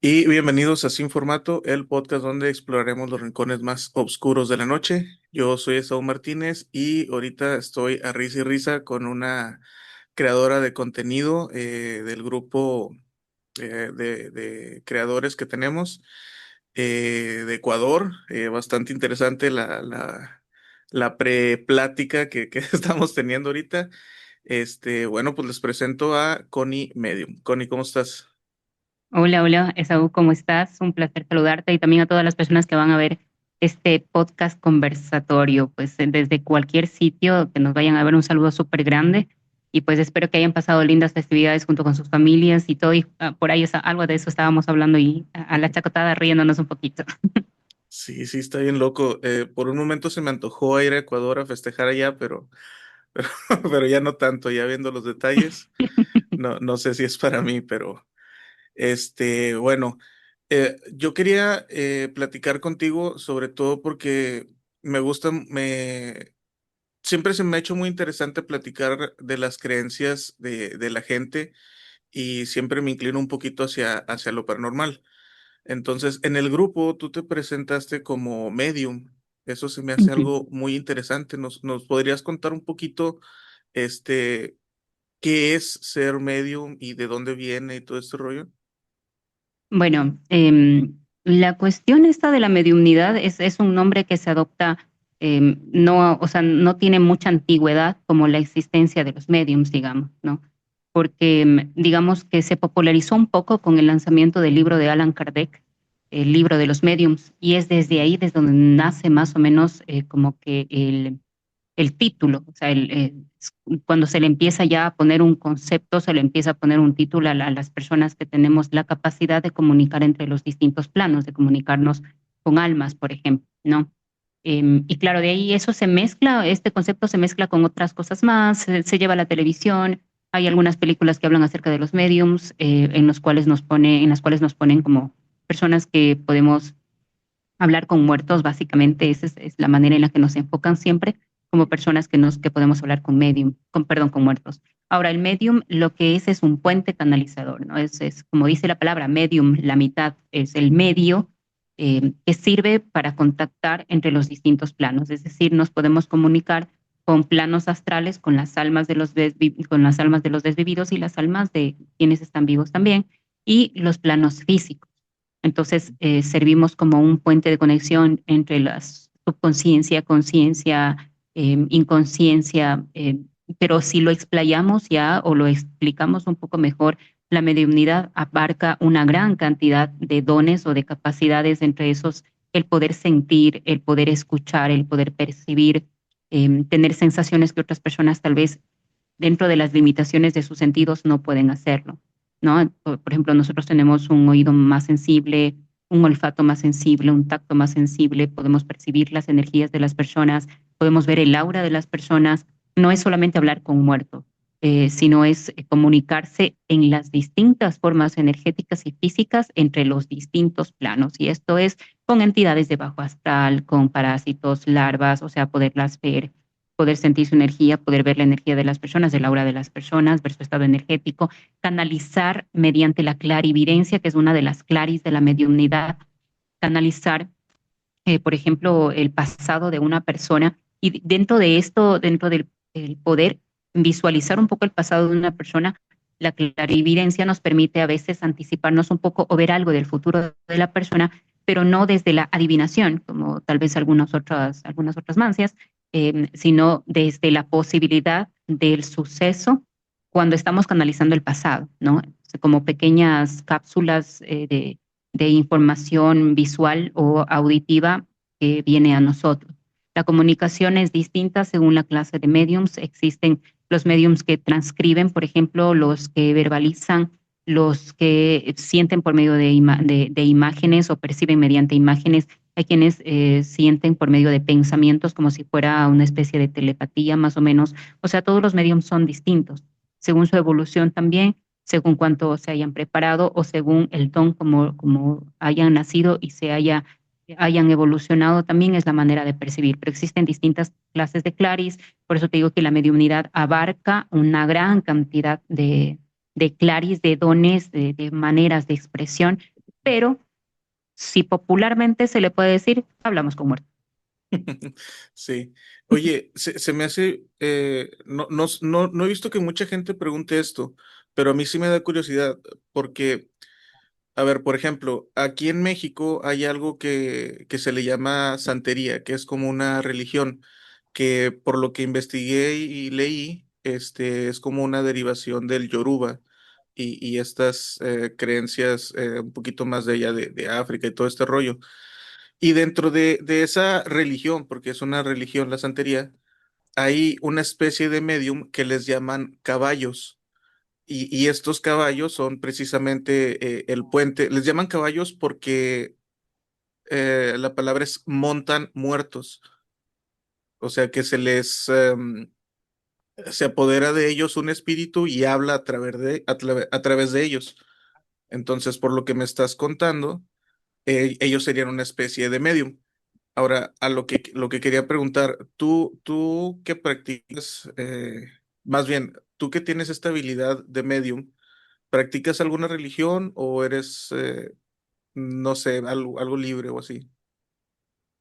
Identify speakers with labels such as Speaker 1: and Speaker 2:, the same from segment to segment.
Speaker 1: Y bienvenidos a Sin Formato, el podcast donde exploraremos los rincones más oscuros de la noche. Yo soy Esaú Martínez y ahorita estoy a risa y risa con una creadora de contenido del grupo de creadores que tenemos de Ecuador. Bastante interesante la pre-plática que estamos teniendo ahorita. Bueno, pues les presento a Connie Medium. Connie, ¿cómo estás?
Speaker 2: Hola, hola, Esaú, ¿cómo estás? Un placer saludarte y también a todas las personas que van a ver este podcast conversatorio, pues desde cualquier sitio que nos vayan a ver un saludo súper grande y pues espero que hayan pasado lindas festividades junto con sus familias y todo y por ahí algo de eso estábamos hablando y a la chacotada riéndonos un poquito.
Speaker 1: Sí, sí, está bien loco. Por un momento se me antojó ir a Ecuador a festejar allá, pero, pero ya no tanto, ya viendo los detalles, no sé si es para mí, pero bueno, yo quería platicar contigo sobre todo porque me gusta, siempre se me ha hecho muy interesante platicar de las creencias de la gente y siempre me inclino un poquito hacia lo paranormal. Entonces, en el grupo tú te presentaste como medium. Eso se me hace
Speaker 2: Ujú.
Speaker 1: algo muy interesante. ¿Nos podrías contar un poquito, este, qué es ser medium y de dónde viene y todo este rollo?
Speaker 2: Bueno, la cuestión esta de la mediumnidad es un nombre que se adopta, no, o sea, no tiene mucha antigüedad como la existencia de los mediums, digamos, ¿no? Porque digamos que se popularizó un poco con el lanzamiento del libro de Allan Kardec, el libro de los mediums, y es desde ahí, desde donde nace más o menos como que el título, o sea, cuando se le empieza ya a poner un concepto, se le empieza a poner un título a las personas que tenemos la capacidad de comunicar entre los distintos planos, de comunicarnos con almas, por ejemplo, ¿no? Y claro, de ahí eso se mezcla, este concepto se mezcla con otras cosas más, se lleva a la televisión, hay algunas películas que hablan acerca de los mediums, en las cuales nos ponen como personas que podemos hablar con muertos, básicamente, esa es la manera en la que nos enfocan siempre, como personas que podemos hablar con medium, perdón, con muertos. Ahora, el medium lo que es un puente canalizador, ¿no? Es como dice la palabra medium, la mitad es el medio que sirve para contactar entre los distintos planos, es decir, nos podemos comunicar con planos astrales, con las almas de con las almas de los desvividos y las almas de quienes están vivos también, y los planos físicos. Entonces, servimos como un puente de conexión entre la subconsciencia, conciencia, inconsciencia, pero si lo explayamos ya o lo explicamos un poco mejor, la mediunidad abarca una gran cantidad de dones o de capacidades, entre esos el poder sentir, el poder escuchar, el poder percibir, tener sensaciones que otras personas tal vez dentro de las limitaciones de sus sentidos no pueden hacerlo, ¿no? Por ejemplo, nosotros tenemos un oído más sensible, un olfato más sensible, un tacto más sensible, podemos percibir las energías de las personas, podemos ver el aura de las personas. No es solamente hablar con un muerto, sino es comunicarse en las distintas formas energéticas y físicas entre los distintos planos. Y esto es con entidades de bajo astral, con parásitos, larvas, o sea, poderlas ver, poder sentir su energía, poder ver la energía de las personas, el aura de las personas, ver su estado energético, canalizar mediante la clarividencia, que es una de las claris de la mediumnidad, canalizar, por ejemplo, el pasado de una persona y dentro de esto, dentro del el poder visualizar un poco el pasado de una persona, la clarividencia nos permite a veces anticiparnos un poco o ver algo del futuro de la persona, pero no desde la adivinación, como tal vez algunas otras mancias, sino desde la posibilidad del suceso cuando estamos canalizando el pasado, ¿no? Como pequeñas cápsulas de información visual o auditiva que viene a nosotros. La comunicación es distinta según la clase de mediums. Existen los mediums que transcriben, por ejemplo, los que verbalizan, los que sienten por medio de imágenes o perciben mediante imágenes. Hay quienes sienten por medio de pensamientos como si fuera una especie de telepatía más o menos. O sea, todos los mediums son distintos según su evolución también, según cuánto se hayan preparado o según el don como hayan nacido y hayan evolucionado también es la manera de percibir. Pero existen distintas clases de claris, por eso te digo que la mediunidad abarca una gran cantidad de claris, de dones, de maneras de expresión, pero si popularmente se le puede decir, hablamos con muertos.
Speaker 1: Sí. Oye, se me hace, no he visto que mucha gente pregunte esto, pero a mí sí me da curiosidad, porque, a ver, por ejemplo, aquí en México hay algo que se le llama santería, que es como una religión, que por lo que investigué y leí, es como una derivación del Yoruba y estas creencias un poquito más de allá de África y todo este rollo. Y dentro de esa religión, porque es una religión la santería, hay una especie de medium que les llaman caballos. Y estos caballos son precisamente el puente. Les llaman caballos porque la palabra es montan muertos. O sea que se apodera de ellos un espíritu y habla a través de ellos. Entonces, por lo que me estás contando, ellos serían una especie de medium. Ahora, lo que quería preguntar, tú que practicas, más bien, tú que tienes esta habilidad de medium, ¿practicas alguna religión o eres, no sé, algo libre o así?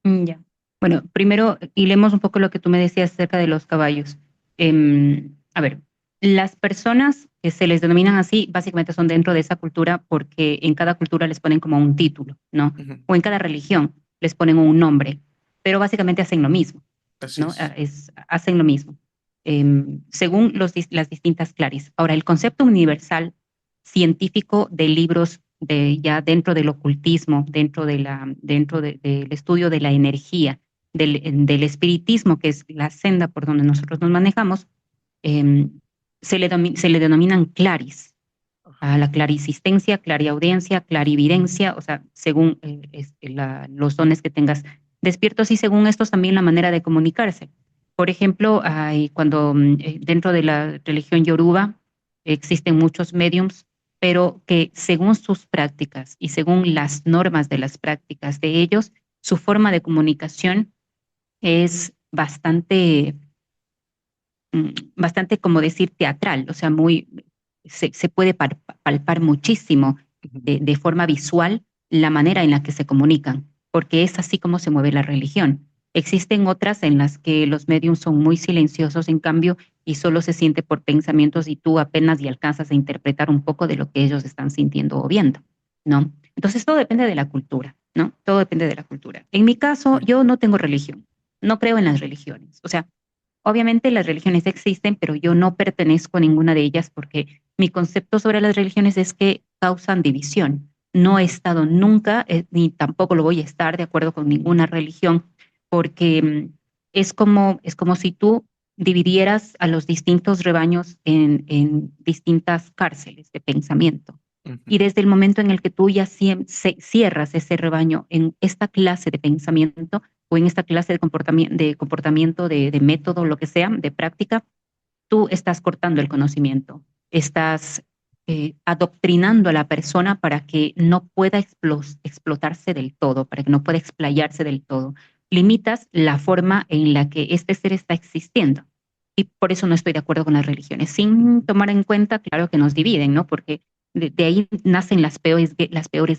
Speaker 2: Ya. Bueno, primero hilemos un poco lo que tú me decías acerca de los caballos. A ver, las personas que se les denominan así, básicamente son dentro de esa cultura porque en cada cultura les ponen como un título, ¿no?
Speaker 1: Ujú.
Speaker 2: O en cada religión les ponen un nombre, pero básicamente hacen lo mismo,
Speaker 1: Así
Speaker 2: ¿no?
Speaker 1: es.
Speaker 2: Hacen lo mismo, según las distintas claris. Ahora, el concepto universal científico de libros ya dentro del ocultismo, del estudio de la energía, del espiritismo, que es la senda por donde nosotros nos manejamos, eh, se le denominan claris, a la clarisistencia, clariaudiencia, clarividencia, o sea, según los dones que tengas despiertos y según estos también la manera de comunicarse. Por ejemplo, dentro de la religión yoruba existen muchos mediums, pero que según sus prácticas y según las normas de las prácticas de ellos, su forma de comunicación es bastante, como decir, teatral, o sea, se puede palpar muchísimo
Speaker 1: Ujú.
Speaker 2: de forma visual la manera en la que se comunican, porque es así como se mueve la religión. Existen otras en las que los mediums son muy silenciosos, en cambio, y solo se siente por pensamientos y tú apenas y alcanzas a interpretar un poco de lo que ellos están sintiendo o viendo, ¿no? Entonces todo depende de la cultura, ¿no? Todo depende de la cultura. En mi caso,
Speaker 1: Sí.
Speaker 2: yo no tengo religión, no creo en las religiones, o sea, obviamente las religiones existen, pero yo no pertenezco a ninguna de ellas porque mi concepto sobre las religiones es que causan división. No he
Speaker 1: Ujú.
Speaker 2: estado nunca, ni tampoco lo voy a estar de acuerdo con ninguna religión, porque es como si tú dividieras a los distintos rebaños en distintas cárceles de pensamiento. Y
Speaker 1: Ujú.
Speaker 2: desde el momento en el que tú ya cierras ese rebaño en esta clase de pensamiento, o en esta clase de comportamiento, de método, lo que sea, de práctica, tú estás cortando el conocimiento, estás adoctrinando a la persona para que no pueda explotarse del todo, para que no pueda explayarse del todo. Limitas la forma en la que este ser está existiendo. Y por eso no estoy de acuerdo con las religiones, sin
Speaker 1: Ujú.
Speaker 2: tomar en cuenta, claro, que nos dividen, ¿no? Porque de ahí nacen las peores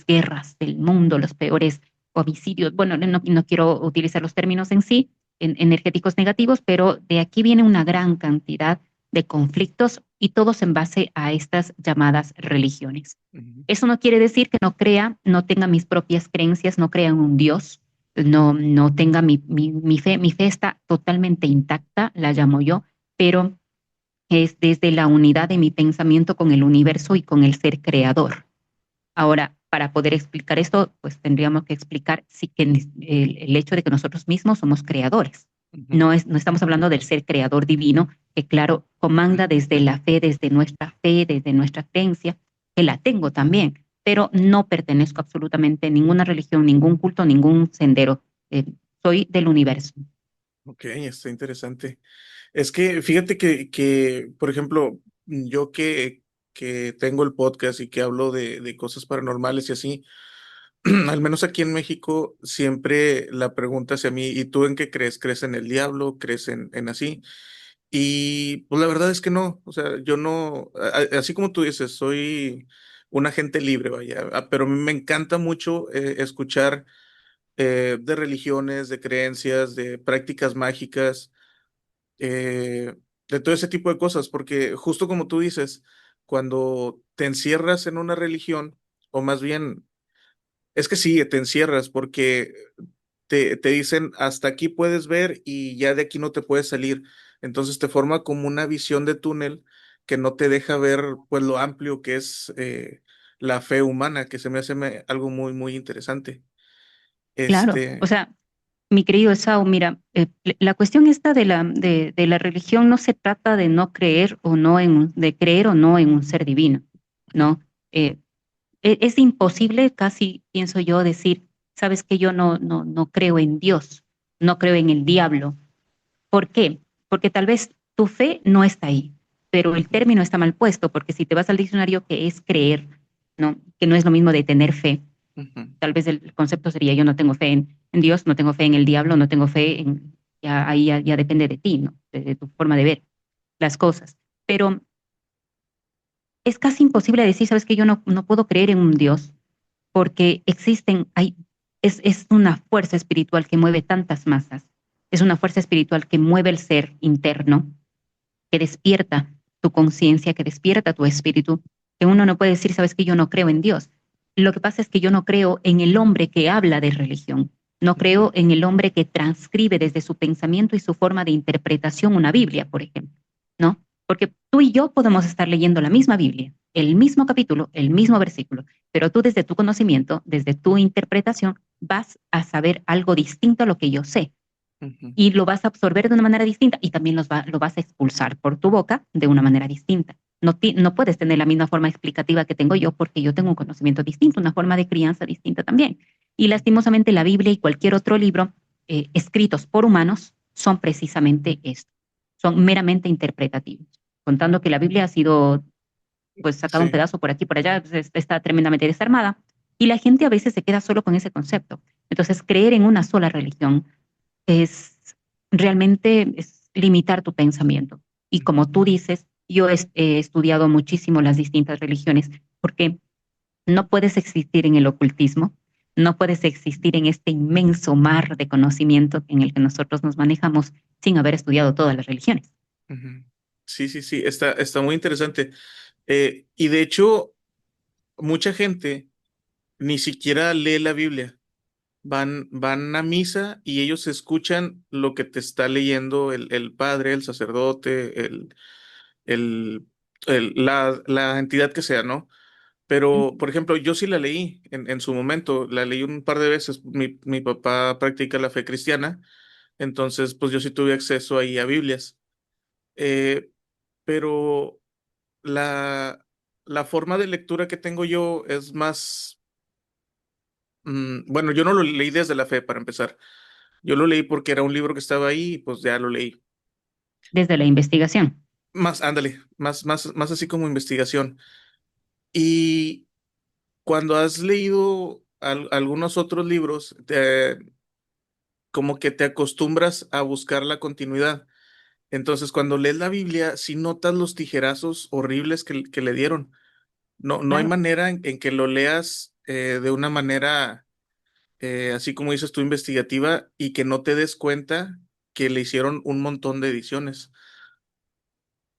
Speaker 2: guerras del mundo, los peores homicidios. Bueno, no quiero utilizar los términos en sí, energéticos negativos, pero de aquí viene una gran cantidad de conflictos y todos en base a estas llamadas religiones.
Speaker 1: Ujú.
Speaker 2: Eso no quiere decir que no crea, no tenga mis propias creencias, no crea en un Dios, no tenga mi fe está totalmente intacta, la llamo yo, pero es desde la unidad de mi pensamiento con el universo y con el ser creador. Ahora, para poder explicar esto, pues tendríamos que explicar sí que el hecho de que nosotros mismos somos creadores.
Speaker 1: Ujú.
Speaker 2: No estamos hablando del ser creador divino, que claro, comanda desde la fe, desde nuestra creencia, que la tengo también, pero no pertenezco absolutamente a ninguna religión, ningún culto, ningún sendero. Eh, Soy del universo.
Speaker 1: Ok, está interesante. Es que fíjate que, por ejemplo, yo que tengo el podcast y que hablo de cosas paranormales y así, al menos aquí en México, siempre la pregunta hacia mí, ¿y tú en qué crees? ¿Crees en el diablo? ¿Crees en así? Y pues la verdad es que no, o sea, yo no, así como tú dices, soy un agente libre, vaya. Pero a mí me encanta mucho escuchar de religiones, de creencias, de prácticas mágicas, eh, de todo ese tipo de cosas, porque justo como tú dices, cuando te encierras en una religión, o más bien, es que sí, te encierras porque te dicen hasta aquí puedes ver y ya de aquí no te puedes salir. Entonces te forma como una visión de túnel que no te deja ver pues lo amplio que es la fe humana, que se me hace algo muy, muy interesante.
Speaker 2: Claro, o
Speaker 1: Este,
Speaker 2: sea, mi querido Esau, mira, la cuestión esta de la religión no se trata de no creer o no de creer o no en un ser divino, ¿no? Eh, es imposible, casi pienso yo, decir, sabes que yo no creo en Dios, no creo en el diablo. ¿Por qué? Porque tal vez tu fe no está ahí, pero el
Speaker 1: ujú,
Speaker 2: término está mal puesto, porque si te vas al diccionario que es creer, ¿no? Que no es lo mismo de tener fe.
Speaker 1: ujú,
Speaker 2: Tal vez el concepto sería yo no tengo fe en Dios, no tengo fe en el diablo, no tengo fe en, ya, ahí ya depende de ti, ¿no? De tu forma de ver las cosas. Pero es casi imposible decir, sabes que yo no puedo creer en un Dios porque es una fuerza espiritual que mueve tantas masas, es una fuerza espiritual que mueve el ser interno, que despierta tu conciencia, que despierta tu espíritu, que uno no puede decir, sabes que yo no creo en Dios. Lo que pasa es que yo no creo en el hombre que habla de religión, no
Speaker 1: ujú,
Speaker 2: creo en el hombre que transcribe desde su pensamiento y su forma de interpretación una Biblia, por ejemplo, ¿no? Porque tú y yo podemos estar leyendo la misma Biblia, el mismo capítulo, el mismo versículo, pero tú desde tu conocimiento, desde tu interpretación, vas a saber algo distinto a lo que yo sé
Speaker 1: ujú,
Speaker 2: y lo vas a absorber de una manera distinta y también lo vas a expulsar por tu boca de una manera distinta. No puedes tener la misma forma explicativa que tengo yo porque yo tengo un conocimiento distinto, una forma de crianza distinta también. Y lastimosamente la Biblia y cualquier otro libro escritos por humanos son precisamente esto, son meramente interpretativos. Contando que la Biblia ha sido pues sacado un
Speaker 1: sí.
Speaker 2: pedazo por aquí, por allá, pues, está tremendamente desarmada y la gente a veces se queda solo con ese concepto. Entonces, creer en una sola religión es realmente es limitar tu pensamiento. Y como tú dices, yo he estudiado muchísimo las distintas religiones porque no puedes existir en el ocultismo, no puedes existir en este inmenso mar de conocimiento en el que nosotros nos manejamos sin haber estudiado todas las religiones.
Speaker 1: Ujú. Sí, sí, sí, está muy interesante. Y de hecho, mucha gente ni siquiera lee la Biblia. Van a misa y ellos escuchan lo que te está leyendo el padre, el sacerdote, el, la entidad que sea, ¿no?
Speaker 2: ¿Sí?
Speaker 1: Pero, por ejemplo, yo sí la leí en su momento, la leí un par de veces. Mi papá practica la fe cristiana, entonces, pues yo sí tuve acceso ahí a Biblias. Eh, pero la forma de lectura que tengo yo es más, bueno, yo no lo leí desde la fe para empezar. Yo lo leí porque era un libro que estaba ahí y pues ya lo leí.
Speaker 2: Desde la investigación.
Speaker 1: Más, ándale, más así como investigación. Y cuando has leído algunos otros libros, como que te acostumbras a buscar la continuidad. Entonces, cuando lees la Biblia, sí notas los tijerazos horribles que le dieron. No hay
Speaker 2: Claro.
Speaker 1: manera en que lo leas de una manera, así como dices tú, investigativa y que no te des cuenta que le hicieron un montón de ediciones.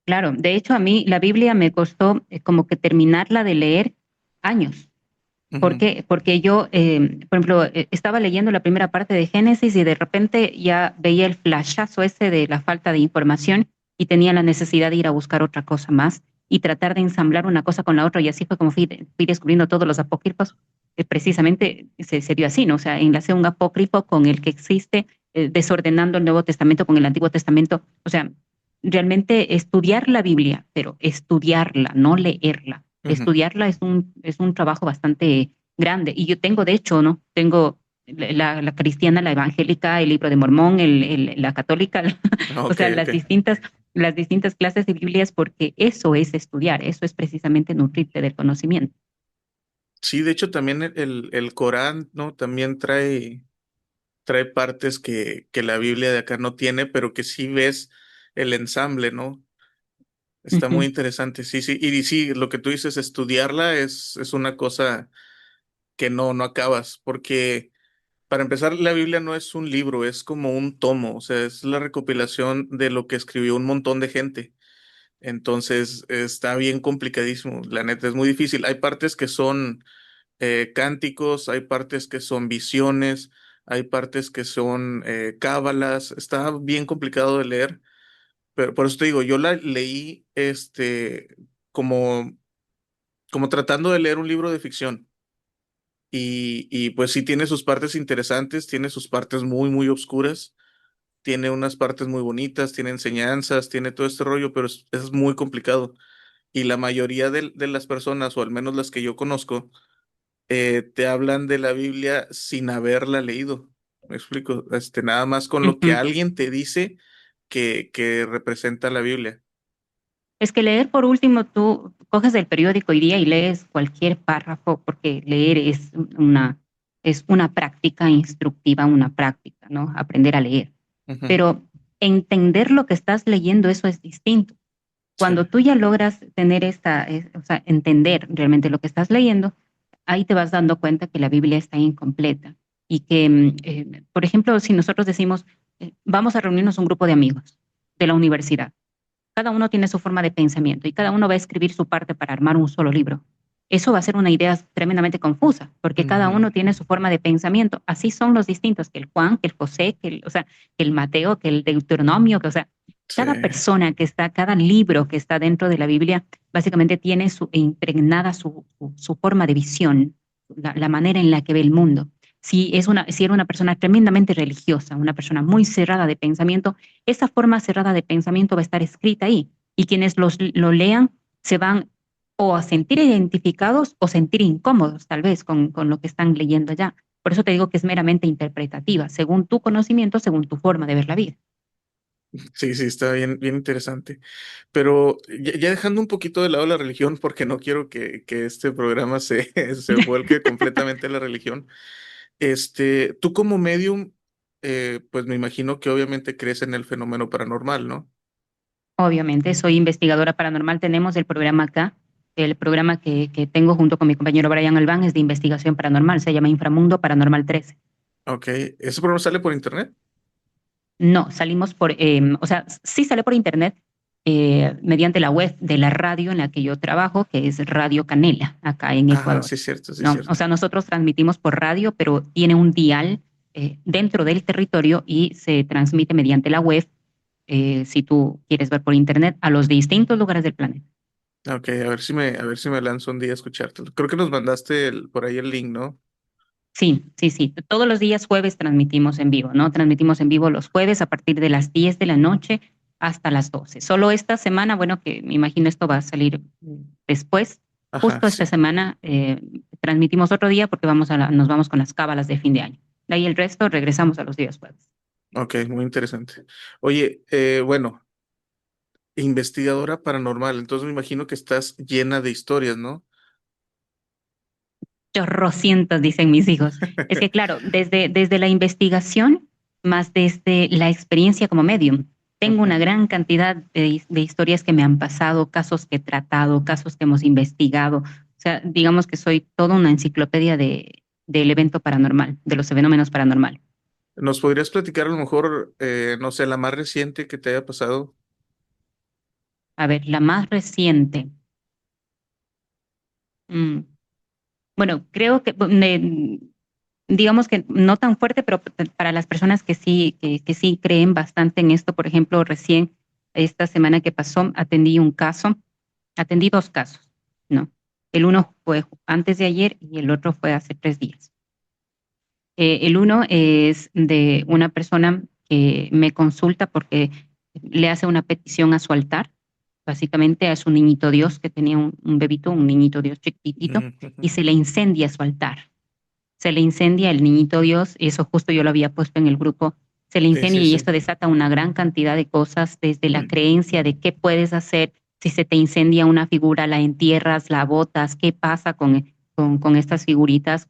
Speaker 2: Claro, de hecho a mí la Biblia me costó como que terminarla de leer años. ¿Por
Speaker 1: Ujú.
Speaker 2: qué? Porque yo, por ejemplo, estaba leyendo la primera parte de Génesis y de repente ya veía el flashazo ese de la falta de información y tenía la necesidad de ir a buscar otra cosa más y tratar de ensamblar una cosa con la otra y así fue como fui descubriendo todos los apócrifos. Precisamente se dio así, ¿no? O sea, enlacé un apócrifo con el que existe, desordenando el Nuevo Testamento con el Antiguo Testamento. O sea, realmente estudiar la Biblia, pero estudiarla, no leerla.
Speaker 1: Ujú.
Speaker 2: Estudiarla es un trabajo bastante grande. Y yo tengo, de hecho, ¿no? Tengo la cristiana, la evangélica, el libro de Mormón, la católica, o
Speaker 1: Ok,
Speaker 2: sea,
Speaker 1: ok.
Speaker 2: las distintas clases de Biblias, porque eso es estudiar, eso es precisamente nutrirte del conocimiento.
Speaker 1: Sí, de hecho también el Corán, ¿no? También trae partes que la Biblia de acá no tiene, pero que sí ves el ensamble, ¿no? Está muy interesante, sí, sí. Y sí, lo que tú dices, estudiarla es una cosa que no acabas, porque para empezar, la Biblia no es un libro, es como un tomo, o sea, es la recopilación de lo que escribió un montón de gente. Entonces, está bien complicadísimo, la neta, es muy difícil. Hay partes que son cánticos, hay partes que son visiones, hay partes que son cábalas, está bien complicado de leer, pero por eso te digo, yo la leí como, como tratando de leer un libro de ficción. Y pues sí tiene sus partes interesantes, tiene sus partes muy oscuras, tiene unas partes muy bonitas, tiene enseñanzas, tiene todo este rollo, pero es muy complicado. Y la mayoría de las personas, o al menos las que yo conozco, te hablan de la Biblia sin haberla leído. Me explico, nada más con lo que
Speaker 2: Ujú.
Speaker 1: alguien te dice que representa la Biblia.
Speaker 2: Es que leer, por último, tú coges el periódico hoy día y lees cualquier párrafo, porque leer es una práctica instructiva, una práctica, ¿no? Aprender a leer.
Speaker 1: Ujú.
Speaker 2: Pero entender lo que estás leyendo, eso es distinto.
Speaker 1: Sí,
Speaker 2: Cuando tú ya logras tener o sea, entender realmente lo que estás leyendo, ahí te vas dando cuenta que la Biblia está incompleta y que, por ejemplo, si nosotros decimos, vamos a reunirnos un grupo de amigos de la universidad, cada uno tiene su forma de pensamiento y cada uno va a escribir su parte para armar un solo libro. Eso va a ser una idea tremendamente confusa, porque cada
Speaker 1: ujú.
Speaker 2: uno tiene su forma de pensamiento. Así son los distintos, que el Juan, que el José, o sea, que el Mateo, que el Deuteronomio, que, o sea,
Speaker 1: Sí,
Speaker 2: cada persona que está, cada libro que está dentro de la Biblia, básicamente tiene impregnada su forma de visión, la manera en la que ve el mundo. Si era una persona tremendamente religiosa, una persona muy cerrada de pensamiento, esa forma cerrada de pensamiento va a estar escrita ahí y quienes lo lean se van o a sentir identificados o sentir incómodos tal vez con lo que están leyendo allá. Por eso te digo que es meramente interpretativa, según tu conocimiento, según tu forma de ver la vida.
Speaker 1: sí, sí, está bien interesante. Pero ya dejando un poquito de lado la religión, porque no quiero que este programa se vuelque completamente a la religión. Tú como medium, pues me imagino que obviamente crees en el fenómeno paranormal, ¿no?
Speaker 2: Obviamente, soy investigadora paranormal. Tenemos el programa acá. El programa que tengo junto con mi compañero Brian Albán es de investigación paranormal. Se llama Inframundo Paranormal 13.
Speaker 1: Ok, ¿ese programa sale por internet?
Speaker 2: No, salimos o sea, sí sale por internet mediante la web de la radio en la que yo trabajo, que es Radio Canela, acá en
Speaker 1: Ah,
Speaker 2: Ecuador.
Speaker 1: sí es cierto, sí es
Speaker 2: ¿No? O
Speaker 1: cierto.
Speaker 2: sea, nosotros transmitimos por radio, pero tiene un dial dentro del territorio y se transmite mediante la web, si tú quieres ver por internet, a los distintos lugares del planeta.
Speaker 1: Ok, a ver si me lanzo un día a escuchártelo. Creo que nos mandaste por ahí el link, ¿no?
Speaker 2: Sí, sí, sí. Todos los días jueves transmitimos en vivo, ¿no? Transmitimos en vivo los jueves a partir de las 10 de la noche hasta las 12. Solo esta semana, bueno, que me imagino esto va a salir después,
Speaker 1: Ajá,
Speaker 2: justo esta
Speaker 1: sí.
Speaker 2: semana transmitimos otro día porque nos vamos con las cábalas de fin de año. De ahí el resto regresamos a los días jueves.
Speaker 1: Ok, muy interesante. Oye, bueno, investigadora paranormal, entonces me imagino que estás llena de historias, ¿no?
Speaker 2: Chorrocientos, dicen mis hijos. Es que claro, desde la investigación, más desde la experiencia como medium, tengo
Speaker 1: Ujú.
Speaker 2: una gran cantidad de historias que me han pasado, casos que he tratado, casos que hemos investigado. O sea, digamos que soy toda una enciclopedia del evento paranormal, de los fenómenos paranormales.
Speaker 1: ¿Nos podrías platicar a lo mejor, no sé, la más reciente que te haya pasado?
Speaker 2: A ver, la más reciente. mm, bueno, creo que digamos que no tan fuerte, pero para las personas que sí creen bastante en esto, por ejemplo, recién esta semana que pasó, atendí dos casos, ¿no? El uno fue antes de ayer y el otro fue hace 3 días. El uno es de una persona que me consulta porque le hace una petición a su altar, básicamente a su niñito Dios, que tenía un bebito, un niñito Dios chiquitito, y
Speaker 1: Ujú.
Speaker 2: se le incendia su altar, se le incendia el niñito Dios, y eso justo yo lo había puesto en el grupo, se le
Speaker 1: Sí,
Speaker 2: incendia
Speaker 1: sí,
Speaker 2: y
Speaker 1: sí.
Speaker 2: esto desata una gran cantidad de cosas, desde la creencia de qué puedes hacer si se te incendia una figura, la entierras, la botas, qué pasa con estas figuritas,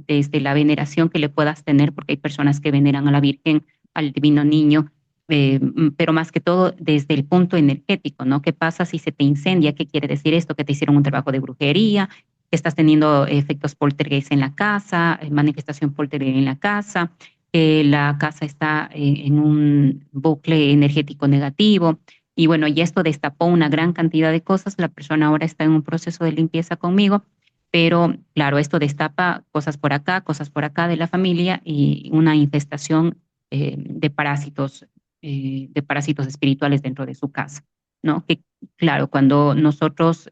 Speaker 2: desde la veneración que le puedas tener, porque hay personas que veneran a la Virgen, al Divino Niño, pero más que todo desde el punto energético, ¿no? ¿Qué pasa si se te incendia? ¿Qué quiere decir esto? Que te hicieron un trabajo de brujería, que estás teniendo efectos poltergeist en la casa, manifestación poltergeist en la casa, que la casa está en un bucle energético negativo. Y bueno, y esto destapó una gran cantidad de cosas. La persona ahora está en un proceso de limpieza conmigo, pero claro, esto destapa cosas por acá de la familia y una infestación de parásitos espirituales dentro de su casa, ¿no? Que claro, cuando nosotros,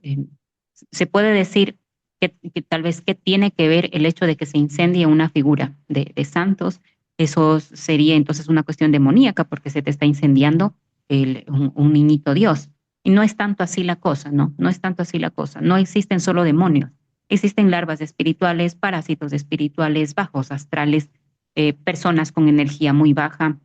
Speaker 2: se puede decir que tal vez que tiene que ver el hecho de que se incendie una figura de santos, eso sería entonces una cuestión demoníaca porque se te está incendiando un niñito Dios. Y no es tanto así la cosa, ¿no? No es tanto así la cosa. No existen solo demonios, existen larvas espirituales, parásitos espirituales, bajos astrales, personas con energía muy baja.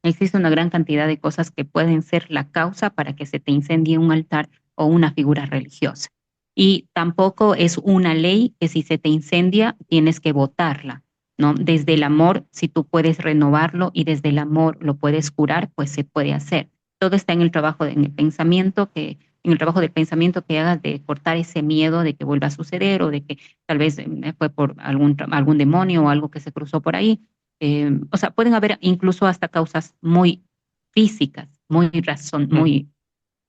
Speaker 2: Existe una gran cantidad de cosas que pueden ser la causa para que se te incendie un altar o una figura religiosa. Y tampoco es una ley que si se te incendia tienes que botarla, ¿no? Desde el amor, si tú puedes renovarlo y desde el amor lo puedes curar, pues se puede hacer. Todo está en el trabajo, en el pensamiento en el trabajo del pensamiento que hagas de cortar ese miedo de que vuelva a suceder o de que tal vez fue por algún demonio o algo que se cruzó por ahí. O sea, pueden haber incluso hasta causas muy físicas,
Speaker 1: Ujú.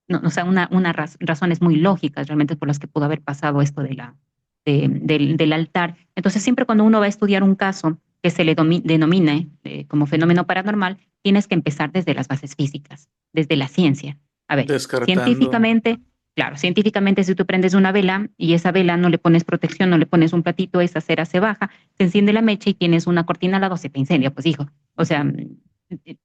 Speaker 2: no, o sea, razones muy lógicas realmente por las que pudo haber pasado esto del altar. Entonces, siempre cuando uno va a estudiar un caso que se le denomine como fenómeno paranormal, tienes que empezar desde las bases físicas, desde la ciencia. A ver,
Speaker 1: Descartando.
Speaker 2: científicamente, claro, científicamente si tú prendes una vela y esa vela no le pones protección, no le pones un platito, esa cera se baja, se enciende la mecha y tienes una cortina al lado, se te incendia, pues hijo. O sea,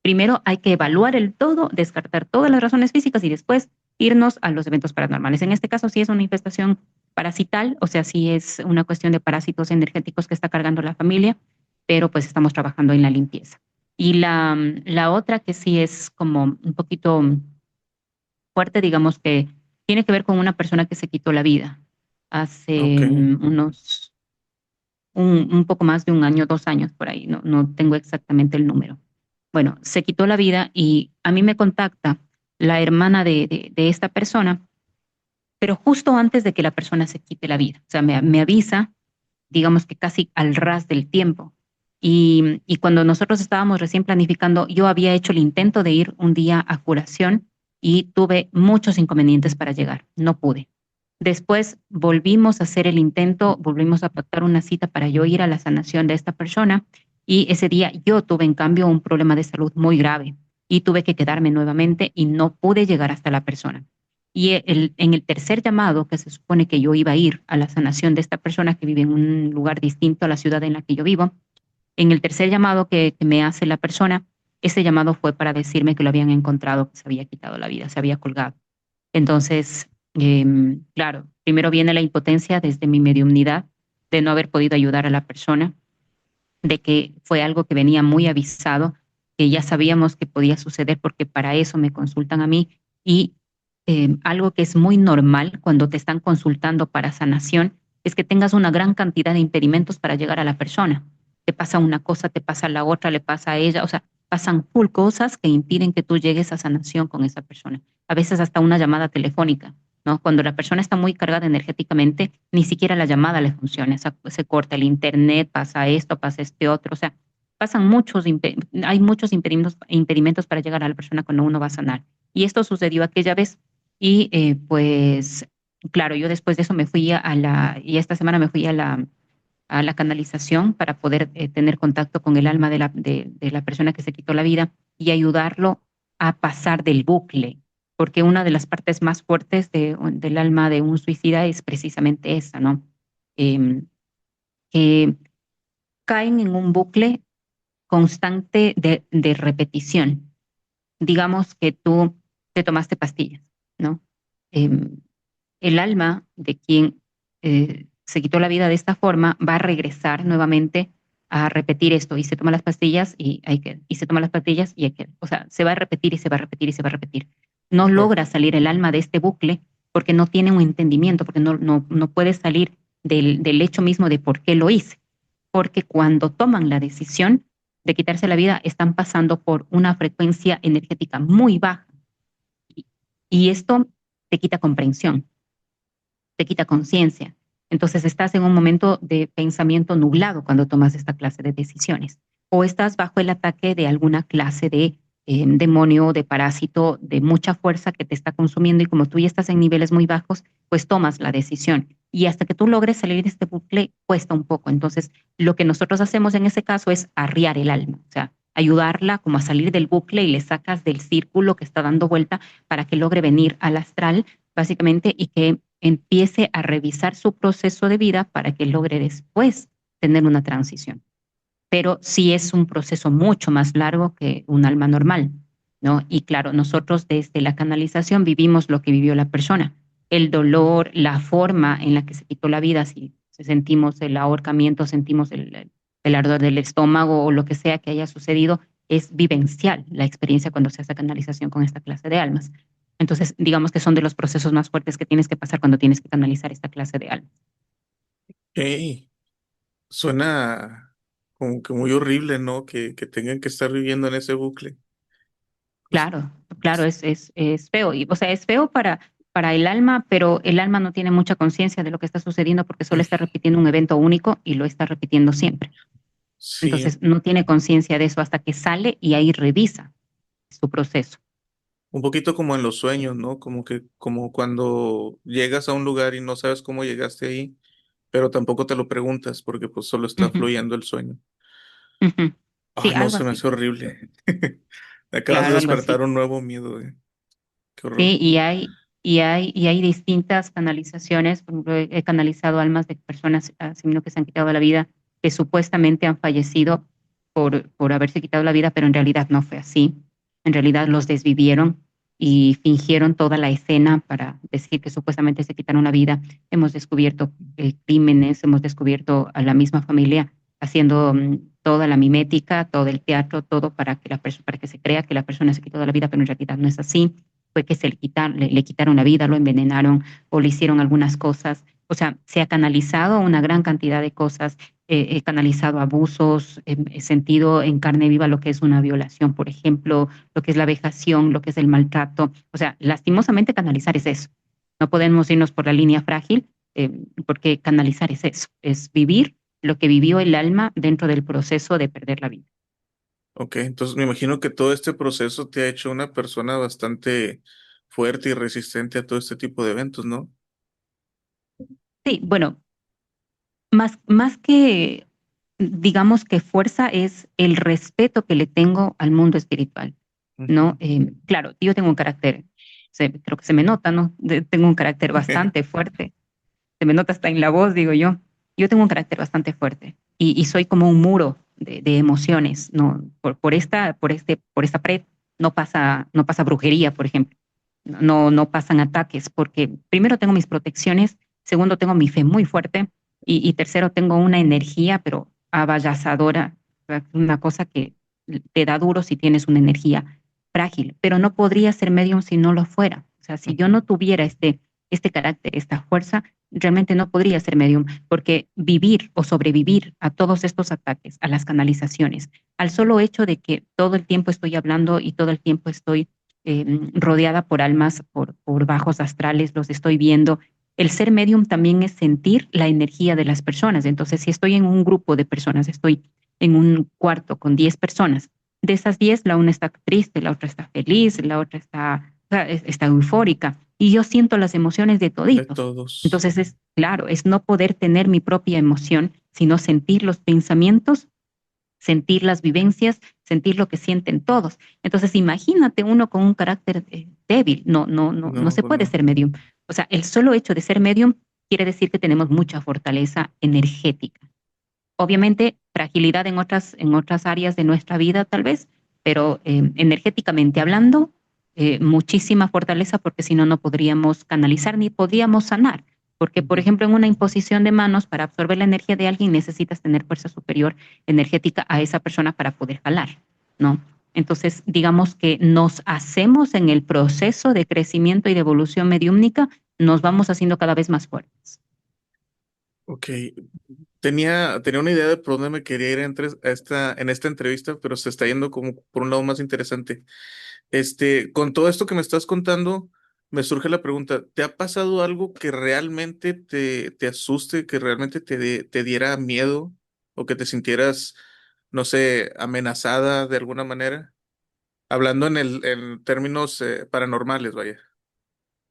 Speaker 2: primero hay que evaluar el todo, descartar todas las razones físicas y después irnos a los eventos paranormales. En este caso sí es una infestación parasital, o sea, sí es una cuestión de parásitos energéticos que está cargando la familia, pero pues estamos trabajando en la limpieza. Y la otra que sí es como un poquito fuerte, digamos que tiene que ver con una persona que se quitó la vida hace
Speaker 1: Ok.
Speaker 2: un poco más de un año, 2 años por ahí, no tengo exactamente el número. Bueno, se quitó la vida y a mí me contacta la hermana de esta persona, pero justo antes de que la persona se quite la vida. O sea, me avisa, digamos que casi al ras del tiempo. Y cuando nosotros estábamos recién planificando, yo había hecho el intento de ir un día a curación y tuve muchos inconvenientes para llegar. No pude. Después volvimos a hacer el intento, volvimos a pactar una cita para yo ir a la sanación de esta persona y ese día yo tuve en cambio un problema de salud muy grave y tuve que quedarme nuevamente y no pude llegar hasta la persona. Y en el tercer llamado, que se supone que yo iba a ir a la sanación de esta persona que vive en un lugar distinto a la ciudad en la que yo vivo, en el tercer llamado que me hace la persona, ese llamado fue para decirme que lo habían encontrado, que se había quitado la vida, se había colgado. Entonces, claro, primero viene la impotencia desde mi mediumnidad de no haber podido ayudar a la persona, de que fue algo que venía muy avisado, que ya sabíamos que podía suceder porque para eso me consultan a mí y algo que es muy normal cuando te están consultando para sanación es que tengas una gran cantidad de impedimentos para llegar a la persona. Te pasa una cosa, te pasa la otra, le pasa a ella, o sea, pasan full cosas que impiden que tú llegues a sanación con esa persona. A veces hasta una llamada telefónica, ¿no? Cuando la persona está muy cargada energéticamente, ni siquiera la llamada le funciona, se corta el internet, pasa esto, pasa este otro, o sea, hay muchos impedimentos para llegar a la persona cuando uno va a sanar. Y esto sucedió aquella vez y pues, claro, yo después de eso y esta semana me fui a la canalización para poder tener contacto con el alma de la persona que se quitó la vida y ayudarlo a pasar del bucle, porque una de las partes más fuertes del alma de un suicida es precisamente esa, ¿no? Em, que caen en un bucle constante de repetición. Digamos que tú te tomaste pastillas, ¿no? Em, el alma de quien se quitó la vida de esta forma va a regresar nuevamente a repetir esto y se toma las pastillas y se toma las pastillas y hay que, o sea, se va a repetir y se va a repetir y se va a repetir. No
Speaker 1: Oh,
Speaker 2: logra salir el alma de este bucle porque no tiene un entendimiento, porque no puede salir del hecho mismo de por qué lo hice. Porque cuando toman la decisión, de quitarse la vida están pasando por una frecuencia energética muy baja. Y esto te quita comprensión, te quita conciencia. Entonces estás en un momento de pensamiento nublado cuando tomas esta clase de decisiones. O estás bajo el ataque de alguna clase de demonio, de parásito, de mucha fuerza que te está consumiendo y como tú ya estás en niveles muy bajos, pues tomas la decisión. Y hasta que tú logres salir de este bucle, cuesta un poco. Entonces, lo que nosotros hacemos en ese caso es arriar el alma, o sea, ayudarla como a salir del bucle y le sacas del círculo que está dando vuelta para que logre venir al astral, básicamente, y que empiece a revisar su proceso de vida para que logre después tener una transición. Pero sí es un proceso mucho más largo que un alma normal, ¿no? Y claro, nosotros desde la canalización vivimos lo que vivió la persona, el dolor, la forma en la que se quitó la vida, si sentimos el ahorcamiento, sentimos el ardor del estómago o lo que sea que haya sucedido, es vivencial la experiencia cuando se hace canalización con esta clase de almas. Entonces, digamos que son de los procesos más fuertes que tienes que pasar cuando tienes que canalizar esta clase de almas.
Speaker 1: Ey, suena como que muy horrible, ¿no? Que tengan que estar viviendo en ese bucle. Pues,
Speaker 2: Claro, claro, es feo. Y, o sea, es feo para el alma, pero el alma no tiene mucha conciencia de lo que está sucediendo porque solo está repitiendo un evento único y lo está repitiendo siempre.
Speaker 1: sí,
Speaker 2: Entonces, no tiene conciencia de eso hasta que sale y ahí revisa su proceso.
Speaker 1: un poquito como en los sueños, ¿no? Como cuando llegas a un lugar y no sabes cómo llegaste ahí, pero tampoco te lo preguntas porque pues solo está
Speaker 2: Ujú,
Speaker 1: fluyendo el sueño.
Speaker 2: ujú. Sí,
Speaker 1: Ay, no,
Speaker 2: algo
Speaker 1: se me
Speaker 2: así.
Speaker 1: hace horrible. Me acabas de
Speaker 2: Claro, algo
Speaker 1: despertar
Speaker 2: así.
Speaker 1: un nuevo miedo, qué horror.
Speaker 2: Sí, y hay distintas canalizaciones. Por ejemplo, he canalizado almas de personas así mismo que se han quitado la vida, que supuestamente han fallecido por haberse quitado la vida, pero en realidad no fue así. En realidad los desvivieron y fingieron toda la escena para decir que supuestamente se quitaron la vida. Hemos descubierto crímenes, hemos descubierto a la misma familia haciendo toda la mimética, todo el teatro, todo para que se crea que la persona se quitó la vida, pero en realidad no es así. Fue que le quitaron la vida, lo envenenaron o le hicieron algunas cosas. O sea, se ha canalizado una gran cantidad de cosas, he canalizado abusos, he sentido en carne viva lo que es una violación, por ejemplo, lo que es la vejación, lo que es el maltrato. O sea, lastimosamente canalizar es eso. No podemos irnos por la línea frágil, porque canalizar es eso, es vivir lo que vivió el alma dentro del proceso de perder la vida.
Speaker 1: Ok, entonces me imagino que todo este proceso te ha hecho una persona bastante fuerte y resistente a todo este tipo de eventos, ¿no?
Speaker 2: Sí, bueno, más que, digamos que fuerza es el respeto que le tengo al mundo espiritual,
Speaker 1: Ujú.
Speaker 2: ¿no? Claro, yo tengo un carácter, creo que se me nota, ¿no? Tengo un carácter bastante fuerte, se me nota hasta en la voz, digo yo. Yo tengo un carácter bastante fuerte y soy como un muro de emociones, ¿no? Por esta pared no pasa brujería, por ejemplo. No pasan ataques, porque primero tengo mis protecciones, segundo tengo mi fe muy fuerte y tercero tengo una energía, pero avasalladora, una cosa que te da duro si tienes una energía frágil, pero no podría ser medium si no lo fuera. O sea, si yo
Speaker 1: Ujú.
Speaker 2: no tuviera este carácter, esta fuerza, realmente no podría ser medium, porque vivir o sobrevivir a todos estos ataques, a las canalizaciones, al solo hecho de que todo el tiempo estoy hablando y todo el tiempo estoy rodeada por almas, por bajos astrales, los estoy viendo. El ser medium también es sentir la energía de las personas. Entonces, si estoy en un grupo de personas, estoy en un cuarto con 10 personas, de esas 10, la una está triste, la otra está feliz, la otra está eufórica, y yo siento las emociones de
Speaker 1: De
Speaker 2: toditos.
Speaker 1: todos.
Speaker 2: Entonces, es claro, es no poder tener mi propia emoción, sino sentir los pensamientos, sentir las vivencias, sentir lo que sienten todos. Entonces, imagínate uno con un carácter débil, no
Speaker 1: No,
Speaker 2: se
Speaker 1: pues
Speaker 2: puede
Speaker 1: no.
Speaker 2: ser medium. O sea, el solo hecho de ser medium quiere decir que tenemos mucha fortaleza energética. Obviamente, fragilidad en otras áreas de nuestra vida, tal vez, pero energéticamente hablando, muchísima fortaleza, porque si no, no podríamos canalizar ni podríamos sanar. Porque, por
Speaker 1: Ujú.
Speaker 2: ejemplo, en una imposición de manos, para absorber la energía de alguien, necesitas tener fuerza superior energética a esa persona para poder jalar, ¿no? Entonces, digamos que nos hacemos en el proceso de crecimiento y de evolución mediúmnica, nos vamos haciendo cada vez más fuertes.
Speaker 1: Ok, tenía una idea de por dónde me quería ir en esta entrevista, pero se está yendo como por un lado más interesante. Con todo esto que me estás contando, me surge la pregunta, ¿te ha pasado algo que realmente te asuste, que realmente te diera miedo o que te sintieras, no sé, amenazada de alguna manera? Hablando en términos paranormales, vaya.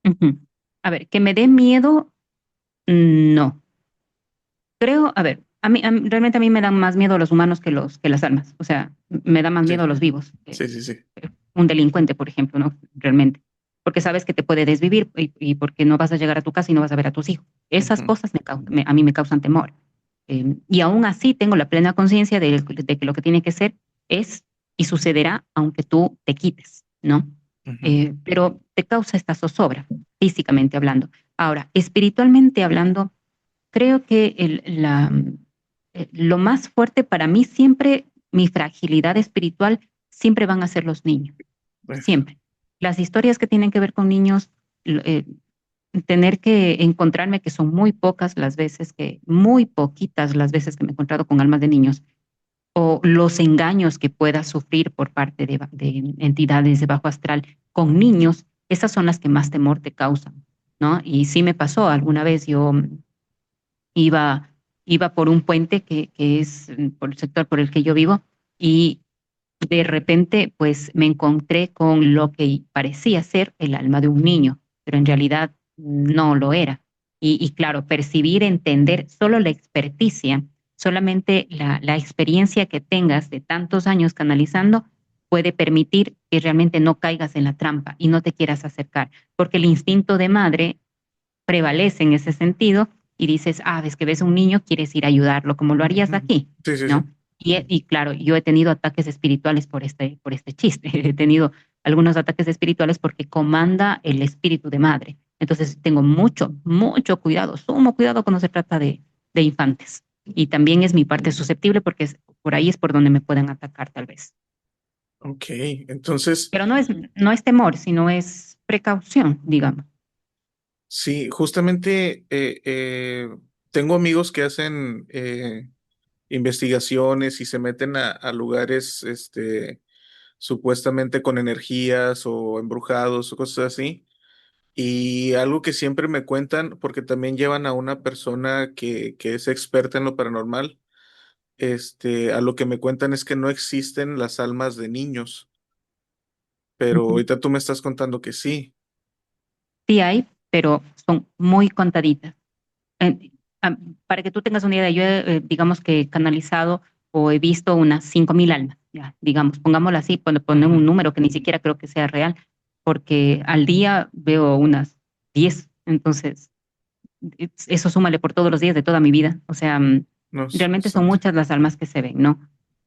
Speaker 2: Ujú. A ver, que me dé miedo, no. Creo, a ver, realmente a mí me dan más miedo los humanos que las almas. O sea, me da más
Speaker 1: Sí,
Speaker 2: miedo los vivos.
Speaker 1: sí, sí, sí.
Speaker 2: Un delincuente, por ejemplo, ¿no? Realmente. Porque sabes que te puede desvivir y porque no vas a llegar a tu casa y no vas a ver a tus hijos. Esas
Speaker 1: Ujú.
Speaker 2: cosas a mí me causan temor. Y aún así tengo la plena conciencia de que lo que tiene que ser es y sucederá aunque tú te quites, ¿no?
Speaker 1: Ujú.
Speaker 2: Pero te causa esta zozobra, físicamente hablando. Ahora, espiritualmente hablando, creo que lo más fuerte para mí siempre, mi fragilidad espiritual, siempre van a ser los niños,
Speaker 1: Eso.
Speaker 2: siempre. Las historias que tienen que ver con niños, l- eh, tener que encontrarme, que son muy pocas las veces muy poquitas las veces que me he encontrado con almas de niños, o los engaños que pueda sufrir por parte de entidades de bajo astral con niños, esas son las que más temor te causan, ¿no? Y sí me pasó alguna vez, yo iba, iba por un puente que es por el sector por el que yo vivo y de repente pues me encontré con lo que parecía ser el alma de un niño, pero en realidad no lo era. Y claro, percibir, entender, solo la experticia, solamente la experiencia que tengas de tantos años canalizando puede permitir que realmente no caigas en la trampa y no te quieras acercar, porque el instinto de madre prevalece en ese sentido y dices, ah, ves que ves a un niño, quieres ir a ayudarlo, como lo harías
Speaker 1: Ujú.
Speaker 2: aquí,
Speaker 1: Sí, sí, sí.
Speaker 2: ¿no? Y claro, yo he tenido ataques espirituales por este chiste, he tenido algunos ataques espirituales porque comanda el espíritu de madre. Entonces tengo mucho cuidado, sumo cuidado cuando se trata de infantes. Y también es mi parte susceptible porque por ahí es por donde me pueden atacar tal vez.
Speaker 1: Ok, entonces,
Speaker 2: Pero no es temor, sino es precaución, digamos.
Speaker 1: sí, justamente tengo amigos que hacen investigaciones y se meten a lugares, supuestamente con energías o embrujados o cosas así. Y algo que siempre me cuentan, porque también llevan a una persona que es experta en lo paranormal, a lo que me cuentan es que no existen las almas de niños, pero
Speaker 2: Ujú.
Speaker 1: ahorita tú me estás contando que sí.
Speaker 2: Sí hay, pero son muy contaditas. Eh, ah, para que tú tengas una idea, yo he, digamos que he canalizado o he visto unas 5.000 almas, ya, digamos, pongámoslo así, poner
Speaker 1: Ujú.
Speaker 2: un número que ni siquiera creo que sea real, porque al día veo unas 10, entonces eso súmale por todos los días de toda mi vida, o sea,
Speaker 1: No, es
Speaker 2: realmente son
Speaker 1: bastante.
Speaker 2: muchas las almas que se ven, ¿no?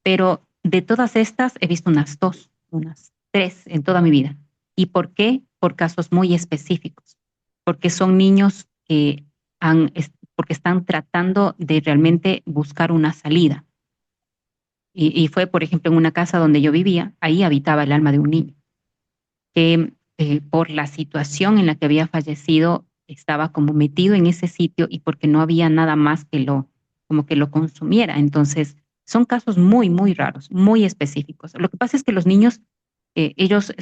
Speaker 2: Pero de todas estas he visto unas dos, unas tres en toda mi vida. ¿Y por qué? Por casos muy específicos, porque son niños que porque están tratando de realmente buscar una salida. Y fue, por ejemplo, en una casa donde yo vivía, ahí habitaba el alma de un niño que por la situación en la que había fallecido estaba como metido en ese sitio y porque no había nada más como que lo consumiera. Entonces, son casos muy raros, muy específicos. Lo que pasa es que los niños, ellos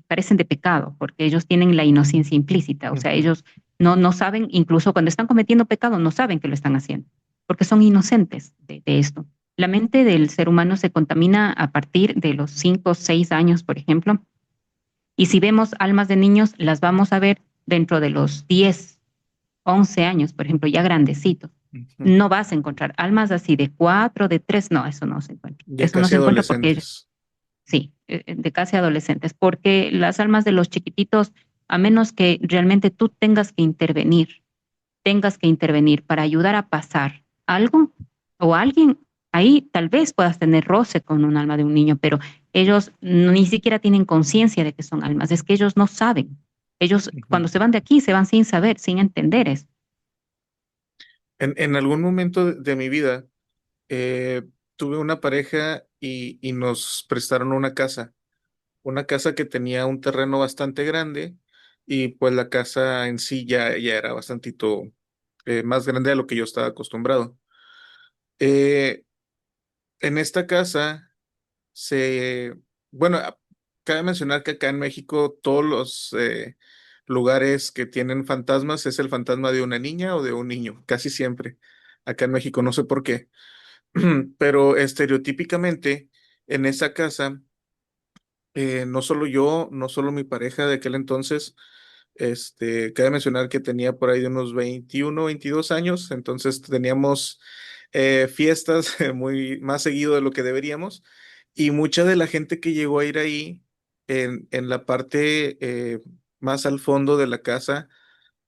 Speaker 2: carecen de pecado porque ellos tienen la inocencia implícita. O sea,
Speaker 1: Ujú.
Speaker 2: ellos no saben, incluso cuando están cometiendo pecado, no saben que lo están haciendo porque son inocentes de esto. La mente del ser humano se contamina a partir de los 5 o 6 años, por ejemplo, y si vemos almas de niños, las vamos a ver dentro de los 10, 11 años, por ejemplo, ya grandecitos.
Speaker 1: Ujú.
Speaker 2: No vas a encontrar almas así de 4, de 3, no, eso no se encuentra.
Speaker 1: Ya
Speaker 2: Eso no
Speaker 1: casi
Speaker 2: se encuentra porque
Speaker 1: adolescentes.
Speaker 2: sí, de casi adolescentes, porque las almas de los chiquititos, a menos que realmente tú tengas que intervenir para ayudar a pasar algo o alguien, ahí tal vez puedas tener roce con un alma de un niño, pero ellos ni siquiera tienen conciencia de que son almas, es que ellos no saben. Ellos
Speaker 1: Ujú.
Speaker 2: cuando se van de aquí se van sin saber, sin entender eso.
Speaker 1: En algún momento de mi vida, eh, tuve una pareja y nos prestaron una casa que tenía un terreno bastante grande y pues la casa en sí ya era bastantito más grande de lo que yo estaba acostumbrado. Eh, en esta casa se, bueno, cabe mencionar que acá en México todos los lugares que tienen fantasmas es el fantasma de una niña o de un niño, casi siempre. Acá en México, no sé por qué, pero estereotípicamente en esa casa, no solo yo, no solo mi pareja de aquel entonces, cabe mencionar que tenía por ahí de unos 21, 22 años, entonces teníamos fiestas muy más seguido de lo que deberíamos, y mucha de la gente que llegó a ir ahí en la parte más al fondo de la casa,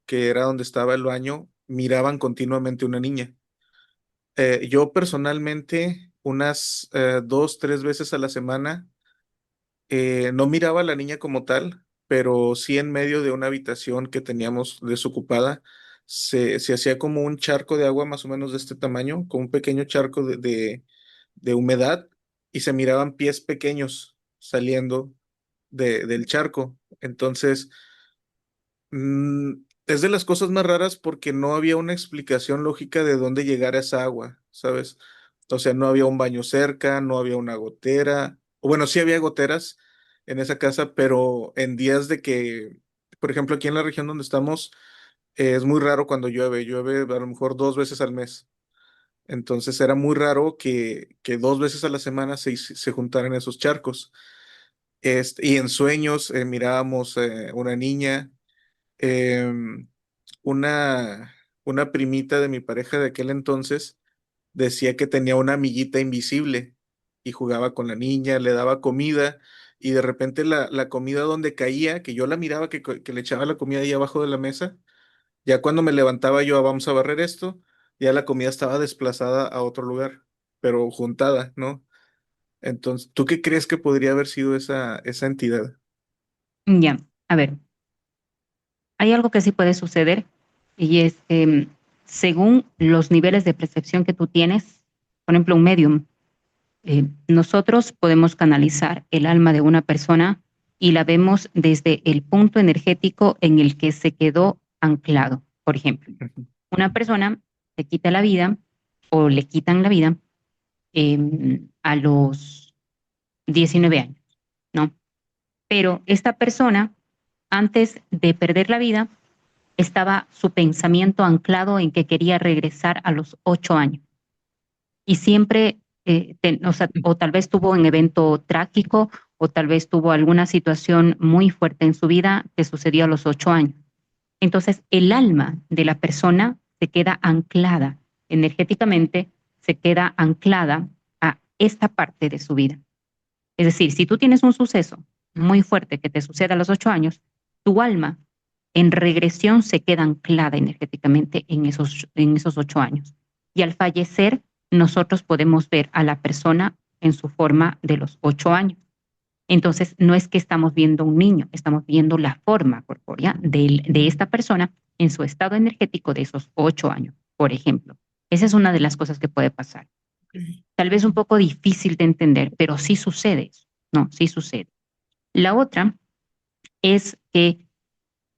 Speaker 1: que era donde estaba el baño, miraban continuamente una niña. Yo personalmente, unas 2, 3 veces a la semana, no miraba a la niña como tal, pero sí en medio de una habitación que teníamos desocupada, se hacía como un charco de agua más o menos de este tamaño, con un pequeño charco de humedad, y se miraban pies pequeños saliendo del charco. Entonces, es de las cosas más raras porque no había una explicación lógica de dónde llegara esa agua, ¿sabes? O sea, no había un baño cerca, no había una gotera. O bueno, sí había goteras en esa casa, pero en días de que, por ejemplo, aquí en la región donde estamos, es muy raro cuando llueve. Llueve a lo mejor 2 veces al mes. Entonces era muy raro que 2 veces a la semana se juntaran esos charcos. Y en sueños mirábamos una niña. em, una, una primita de mi pareja de aquel entonces decía que tenía una amiguita invisible y jugaba con la niña, le daba comida, y de repente la comida donde caía, que yo la miraba que le echaba la comida ahí abajo de la mesa, ya cuando me levantaba yo, vamos a barrer esto, ya la comida estaba desplazada a otro lugar, pero juntada, ¿no? Entonces, ¿tú qué crees que podría haber sido esa entidad?
Speaker 2: Ya, a ver, hay algo que sí puede suceder y es que según los niveles de percepción que tú tienes, por ejemplo, un medium, nosotros podemos canalizar el alma de una persona y la vemos desde el punto energético en el que se quedó anclado. Por ejemplo, una persona se quita la vida o le quitan la vida a los 19 años, ¿no? Pero esta persona, antes de perder la vida, estaba su pensamiento anclado en que quería regresar a los 8 años. Y siempre, o sea, o tal vez tuvo un evento trágico, o tal vez tuvo alguna situación muy fuerte en su vida que sucedió a los 8 años. Entonces, el alma de la persona se queda anclada energéticamente, se queda anclada a esta parte de su vida. Es decir, si tú tienes un suceso muy fuerte que te sucede a los 8 años, tu alma en regresión se queda anclada energéticamente en esos 8 años. Y al fallecer, nosotros podemos ver a la persona en su forma de los 8 años. Entonces, no es que estamos viendo un niño, estamos viendo la forma corpórea de esta persona en su estado energético de esos 8 años, por ejemplo. Esa es una de las cosas que puede pasar. Tal vez un poco difícil de entender, pero sí sucede eso, ¿no? Sí sucede. La otra es que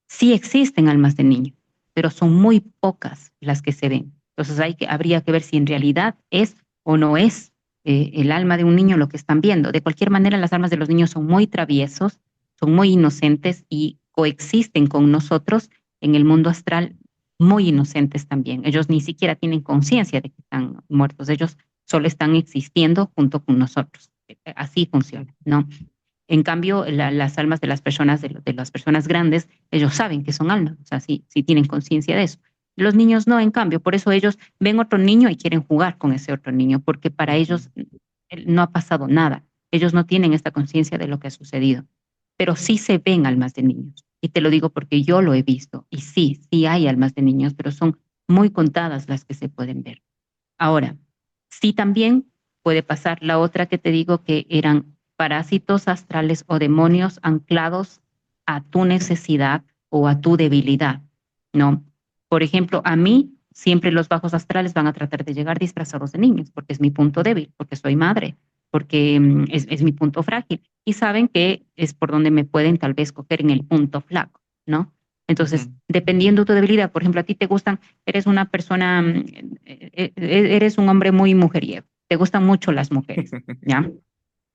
Speaker 2: sí existen almas de niños, pero son muy pocas las que se ven. Entonces habría que ver si en realidad es o no es el alma de un niño lo que están viendo. De cualquier manera, las almas de los niños son muy traviesos, son muy inocentes y coexisten con nosotros en el mundo astral muy inocentes también. Ellos ni siquiera tienen conciencia de que están muertos, ellos solo están existiendo junto con nosotros. Así funciona, ¿no? En cambio, las almas de las personas grandes, ellos saben que son almas, o sea, sí tienen conciencia de eso. Los niños no, en cambio, por eso ellos ven otro niño y quieren jugar con ese otro niño, porque para ellos no ha pasado nada. Ellos no tienen esta conciencia de lo que ha sucedido, pero sí se ven almas de niños. Y te lo digo porque yo lo he visto. Y sí hay almas de niños, pero son muy contadas las que se pueden ver. Ahora, sí también puede pasar la otra que te digo que eran parásitos astrales o demonios anclados a tu necesidad o a tu debilidad, ¿no? Por ejemplo, a mí siempre los bajos astrales van a tratar de llegar disfrazados de niños porque es mi punto débil, porque soy madre, porque es mi punto frágil y saben que es por donde me pueden tal vez coger en el punto flaco, ¿no? Entonces,
Speaker 1: Ujú.
Speaker 2: dependiendo de tu debilidad, por ejemplo, a ti te gustan, eres una persona, eres un hombre muy mujeriego, te gustan mucho las mujeres, ¿ya?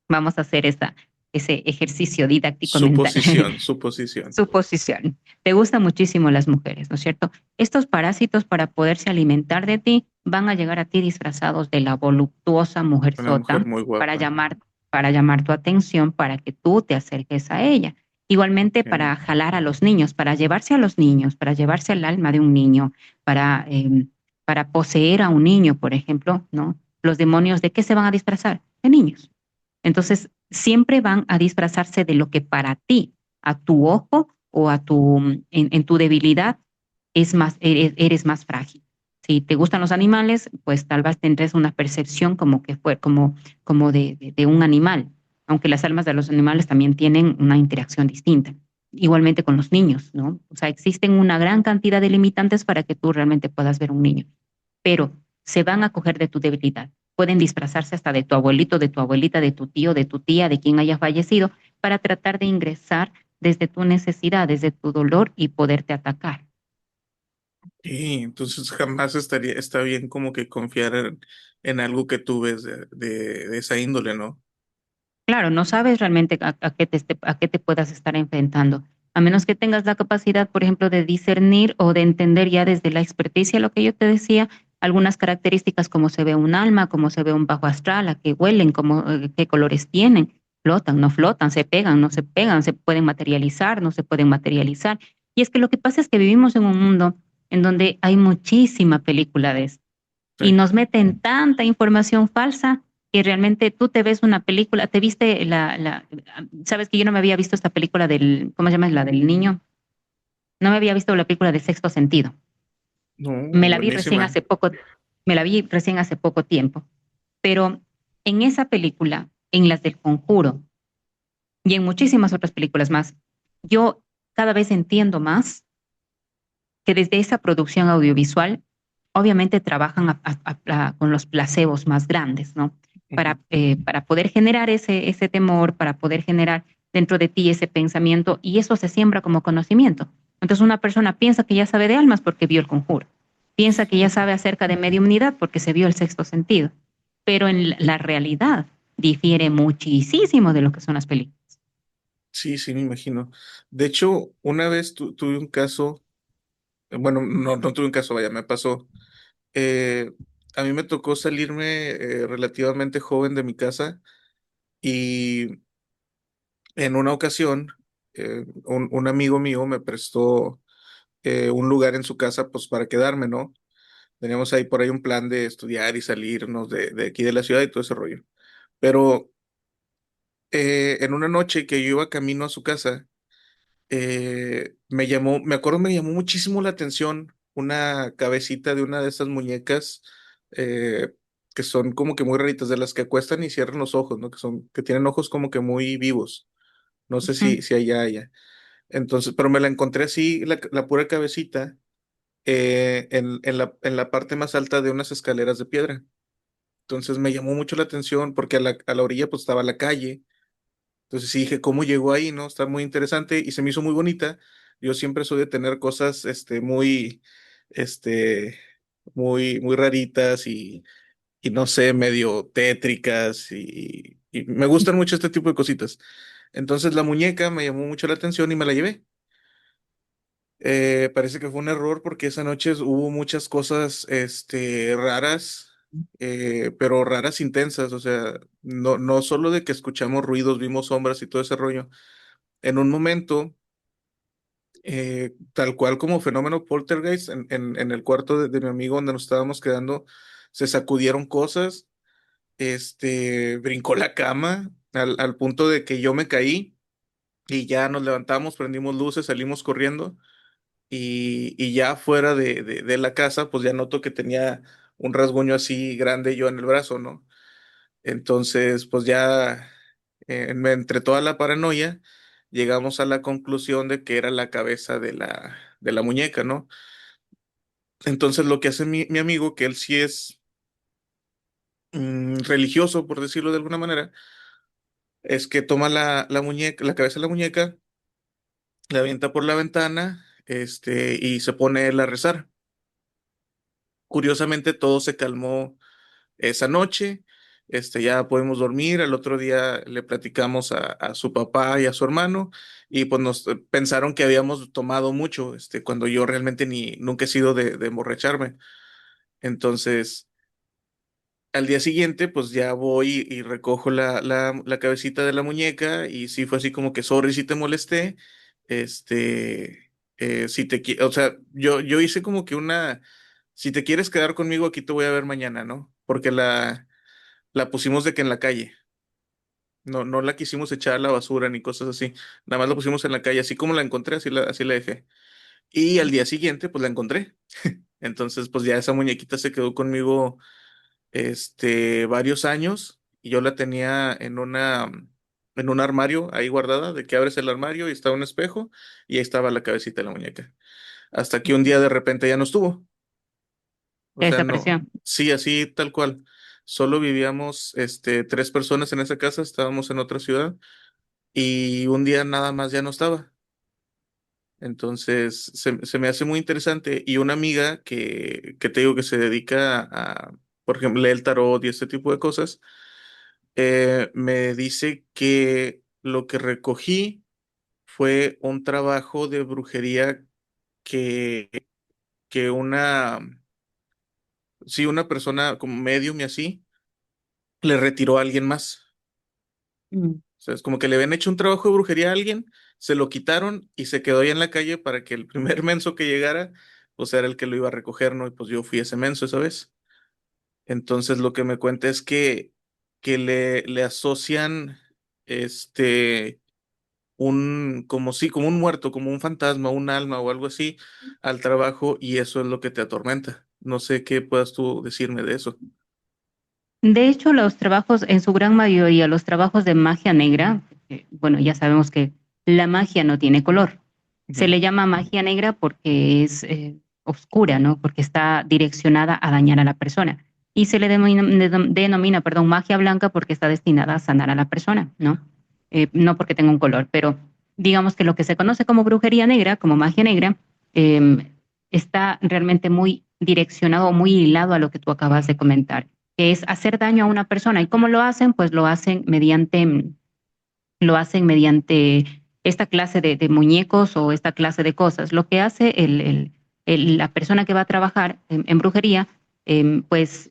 Speaker 2: Vamos a hacer ese ejercicio didáctico mental.
Speaker 1: Suposición, suposición.
Speaker 2: Suposición. Te gustan muchísimo las mujeres, ¿no es cierto? Estos parásitos para poderse alimentar de ti van a llegar a ti disfrazados de la voluptuosa mujer
Speaker 1: Una mujer
Speaker 2: sota
Speaker 1: muy
Speaker 2: para
Speaker 1: guapa.
Speaker 2: llamar, para llamar tu atención, para que tú te acerques a ella. Igualmente
Speaker 1: Ok.
Speaker 2: para jalar a los niños, para llevarse a los niños, para llevarse el alma de un niño, para poseer a un niño, por ejemplo, ¿no? Los demonios, ¿de qué se van a disfrazar? De niños. Entonces, siempre van a disfrazarse de lo que para ti, a tu ojo o en tu debilidad, eres más frágil. Si te gustan los animales, pues tal vez tendrás una percepción como que fue, como de un animal, aunque las almas de los animales también tienen una interacción distinta. Igualmente con los niños, ¿no? O sea, existen una gran cantidad de limitantes para que tú realmente puedas ver un niño, pero se van a coger de tu debilidad. Pueden disfrazarse hasta de tu abuelito, de tu abuelita, de tu tío, de tu tía, de quien haya fallecido, para tratar de ingresar desde tu necesidad, desde tu dolor y poderte atacar.
Speaker 1: Y entonces jamás está bien como que confiar en algo que tú ves de esa índole, ¿no?
Speaker 2: Claro, no sabes realmente a qué te puedas estar enfrentando, a menos que tengas la capacidad, por ejemplo, de discernir o de entender ya desde la experticia lo que yo te decía, algunas características como se ve un alma, como se ve un bajo astral, a qué huelen, qué colores tienen, flotan, no flotan, se pegan, no se pegan, se pueden materializar, no se pueden materializar. Y es que lo que pasa es que vivimos en un mundo en donde hay muchísima película de esto y
Speaker 1: Sí.
Speaker 2: nos meten tanta información falsa que realmente tú te ves una película, te viste sabes que yo no me había visto esta película ¿cómo se llama? La del niño. No me había visto la película de Sexto Sentido.
Speaker 1: No,
Speaker 2: Me la vi recién
Speaker 1: buenísima.
Speaker 2: hace poco, me la vi recién hace poco tiempo. Pero en esa película, en las del Conjuro y en muchísimas otras películas más, yo cada vez entiendo más que desde esa producción audiovisual, obviamente trabajan con los placebos más grandes, ¿no?
Speaker 1: Ujú.
Speaker 2: Para poder generar ese temor, para poder generar dentro de ti ese pensamiento, y eso se siembra como conocimiento. Entonces una persona piensa que ya sabe de almas porque vio el conjuro, piensa que ya sabe acerca de mediumnidad porque se vio el sexto sentido, pero en la realidad difiere muchísimo de lo que son las películas.
Speaker 1: Sí, sí, me imagino. De hecho, una vez tuve un caso, bueno, no tuve un caso, vaya, me pasó. Eh, a mí me tocó salirme relativamente joven de mi casa y en una ocasión un amigo mío me prestó un lugar en su casa pues para quedarme, ¿no? Teníamos ahí por ahí un plan de estudiar y salirnos de aquí de la ciudad y todo ese rollo. Pero en una noche que yo iba camino a su casa, me acuerdo, me llamó muchísimo la atención una cabecita de una de esas muñecas eh, que son como que muy raritas, de las que acuestan y cierran los ojos, ¿no? Que tienen ojos como que muy vivos. No sé
Speaker 2: Ujú,
Speaker 1: si allá haya. Entonces, pero me la encontré así, la pura cabecita, en la parte más alta de unas escaleras de piedra. Entonces me llamó mucho la atención porque a la orilla pues estaba la calle. Entonces sí dije, ¿cómo llegó ahí? ¿No? Está muy interesante y se me hizo muy bonita. Yo siempre soy de tener cosas, este, muy raritas y no sé, medio tétricas y me gustan mucho este tipo de cositas. Entonces la muñeca me llamó mucho la atención y me la llevé. Parece que fue un error porque esa noche hubo muchas cosas, raras, pero raras intensas. O sea, no solo de que escuchamos ruidos, vimos sombras y todo ese rollo. En un momento, tal cual como fenómeno poltergeist, en el cuarto de mi amigo donde nos estábamos quedando, se sacudieron cosas, brincó la cama al punto de que yo me caí y ya nos levantamos, prendimos luces, salimos corriendo. Y ya fuera de la casa, pues ya noto que tenía un rasguño así grande yo en el brazo, ¿no? Entonces, pues ya entre toda la paranoia, llegamos a la conclusión de que era la cabeza de la muñeca, ¿no? Entonces, lo que hace mi amigo, que él sí es religioso, por decirlo de alguna manera, es que toma la muñeca, la cabeza de la muñeca, la avienta por la ventana y se pone él a rezar. Curiosamente, todo se calmó esa noche. Ya podemos dormir. Al otro día le platicamos a su papá y a su hermano, y pues nos pensaron que habíamos tomado mucho, cuando yo realmente nunca he sido de emborracharme. Entonces, al día siguiente, pues ya voy y recojo la cabecita de la muñeca, y sí fue así como que, sorry si te molesté. Si o sea, yo hice como que si te quieres quedar conmigo, aquí te voy a ver mañana, ¿no? Porque la pusimos de que en la calle. No la quisimos echar a la basura ni cosas así. Nada más la pusimos en la calle, así como la encontré, así la dejé. Y al día siguiente, pues la encontré. Entonces, pues ya esa muñequita se quedó conmigo, varios años, y yo la tenía en un armario ahí guardada, de que abres el armario y estaba un espejo, y ahí estaba la cabecita de la muñeca. Hasta que un día de repente ya no estuvo. O sea, no,
Speaker 2: Desapareció.
Speaker 1: sí, así tal cual. Solo vivíamos, tres personas en esa casa, estábamos en otra ciudad, y un día nada más ya no estaba. Entonces, se me hace muy interesante. Y una amiga que te digo que se dedica por ejemplo, lee el tarot y este tipo de cosas, me dice que lo que recogí fue un trabajo de brujería que, que sí, una persona como medium y así, le retiró a alguien más.
Speaker 2: Mm.
Speaker 1: O sea, es como que le habían hecho un trabajo de brujería a alguien, se lo quitaron y se quedó ahí en la calle para que el primer menso que llegara, pues era el que lo iba a recoger, ¿no? Y pues yo fui ese menso esa vez. Entonces lo que me cuenta es que le asocian, este, como sí, como un muerto, como un fantasma, un alma o algo así al trabajo, y eso es lo que te atormenta. No sé qué puedas tú decirme de eso.
Speaker 2: De hecho, los trabajos, en su gran mayoría, los trabajos de magia negra, bueno, ya sabemos que la magia no tiene color. Se
Speaker 1: Ujú.
Speaker 2: le llama magia negra porque es oscura, ¿no? Porque está direccionada a dañar a la persona. Y se le denomina, perdón, magia blanca porque está destinada a sanar a la persona, ¿no? No porque tenga un color, pero digamos que lo que se conoce como brujería negra, como magia negra, eh, está realmente muy direccionado o muy hilado a lo que tú acabas de comentar, que es hacer daño a una persona. ¿Y cómo lo hacen? Pues lo hacen mediante esta clase de muñecos o esta clase de cosas. Lo que hace la persona que va a trabajar en brujería, pues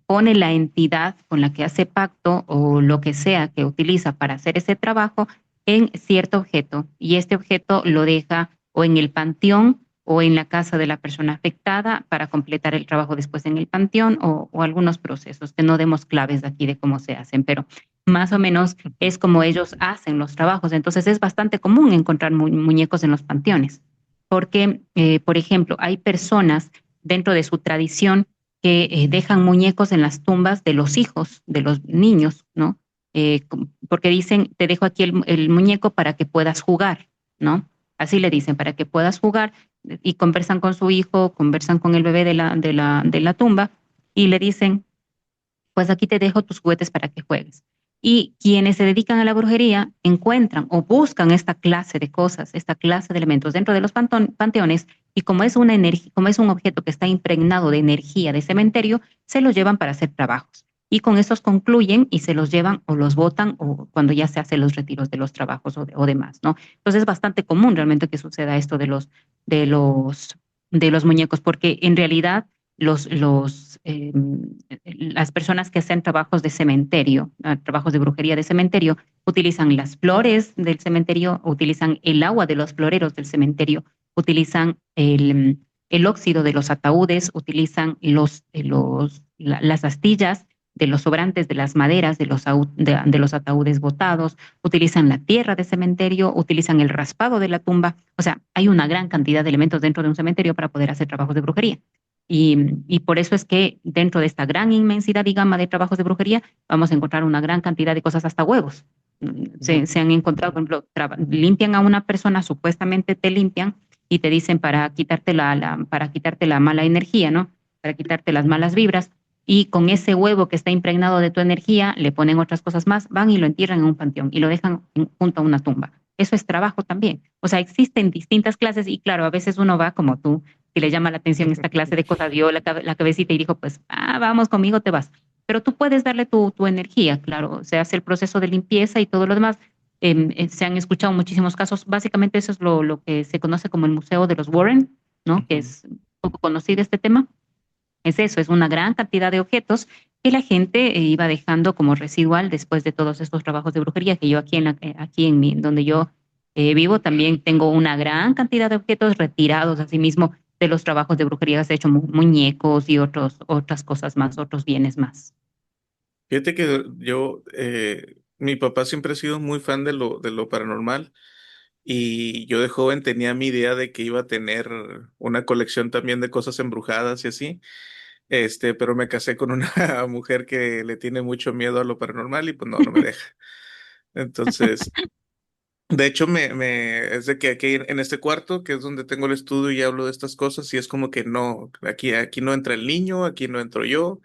Speaker 2: pone la entidad con la que hace pacto o lo que sea que utiliza para hacer ese trabajo en cierto objeto, y este objeto lo deja o en el panteón o en la casa de la persona afectada para completar el trabajo después en el panteón, o algunos procesos que no demos claves de aquí de cómo se hacen, pero más o menos es como ellos hacen los trabajos. Entonces es bastante común encontrar muñecos en los panteones, porque, por ejemplo, hay personas dentro de su tradición que dejan muñecos en las tumbas de los hijos, de los niños, ¿no? Porque dicen, te dejo aquí el muñeco para que puedas jugar, ¿no? Así le dicen, para que puedas jugar, y conversan con su hijo, conversan con el bebé de la tumba, y le dicen, pues aquí te dejo tus juguetes para que juegues. Y quienes se dedican a la brujería encuentran o buscan esta clase de cosas, esta clase de elementos dentro de los panteones, y como es una energía, como es un objeto que está impregnado de energía de cementerio, se los llevan para hacer trabajos. Y con esos concluyen y se los llevan o los botan o cuando ya se hacen los retiros de los trabajos o demás, ¿no? Entonces es bastante común realmente que suceda esto de los, de los muñecos, porque en realidad las personas que hacen trabajos de cementerio, trabajos de brujería de cementerio, utilizan las flores del cementerio, utilizan el agua de los floreros del cementerio, utilizan el óxido de los ataúdes, utilizan las astillas de los sobrantes de las maderas de los ataúdes botados, utilizan la tierra de cementerio, utilizan el raspado de la tumba. O sea, hay una gran cantidad de elementos dentro de un cementerio para poder hacer trabajos de brujería. Y por eso es que dentro de esta gran inmensidad y gama de trabajos de brujería vamos a encontrar una gran cantidad de cosas, hasta huevos. Se,
Speaker 1: Ujú.
Speaker 2: se han encontrado, por ejemplo, limpian a una persona, supuestamente te limpian y te dicen para quitarte la mala energía, ¿no? Para quitarte las malas vibras. Y con ese huevo que está impregnado de tu energía, le ponen otras cosas más, van y lo entierran en un panteón y lo dejan junto a una tumba. Eso es trabajo también. O sea, existen distintas clases y claro, a veces uno va como tú, que le llama la atención esta clase de cosas, dio la cabecita y dijo, pues, vamos conmigo, te vas. Pero tú puedes darle tu energía, claro, se hace el proceso de limpieza y todo lo demás. Se han escuchado muchísimos casos. Básicamente eso es lo que se conoce como el Museo de los Warren, ¿no? Que
Speaker 1: Ujú.
Speaker 2: es poco conocido este tema. Es eso, es una gran cantidad de objetos que la gente iba dejando como residual después de todos estos trabajos de brujería que yo aquí donde yo vivo también tengo una gran cantidad de objetos retirados asimismo de los trabajos de brujería, se ha hecho muñecos y otras cosas más, otros bienes más.
Speaker 1: Fíjate que yo, mi papá siempre ha sido muy fan de lo paranormal y yo de joven tenía mi idea de que iba a tener una colección también de cosas embrujadas y así, pero me casé con una mujer que le tiene mucho miedo a lo paranormal y pues no, no me deja. Entonces, de hecho, es de que aquí en este cuarto, que es donde tengo el estudio y hablo de estas cosas, y es como que no, aquí no entra el niño, aquí no entro yo,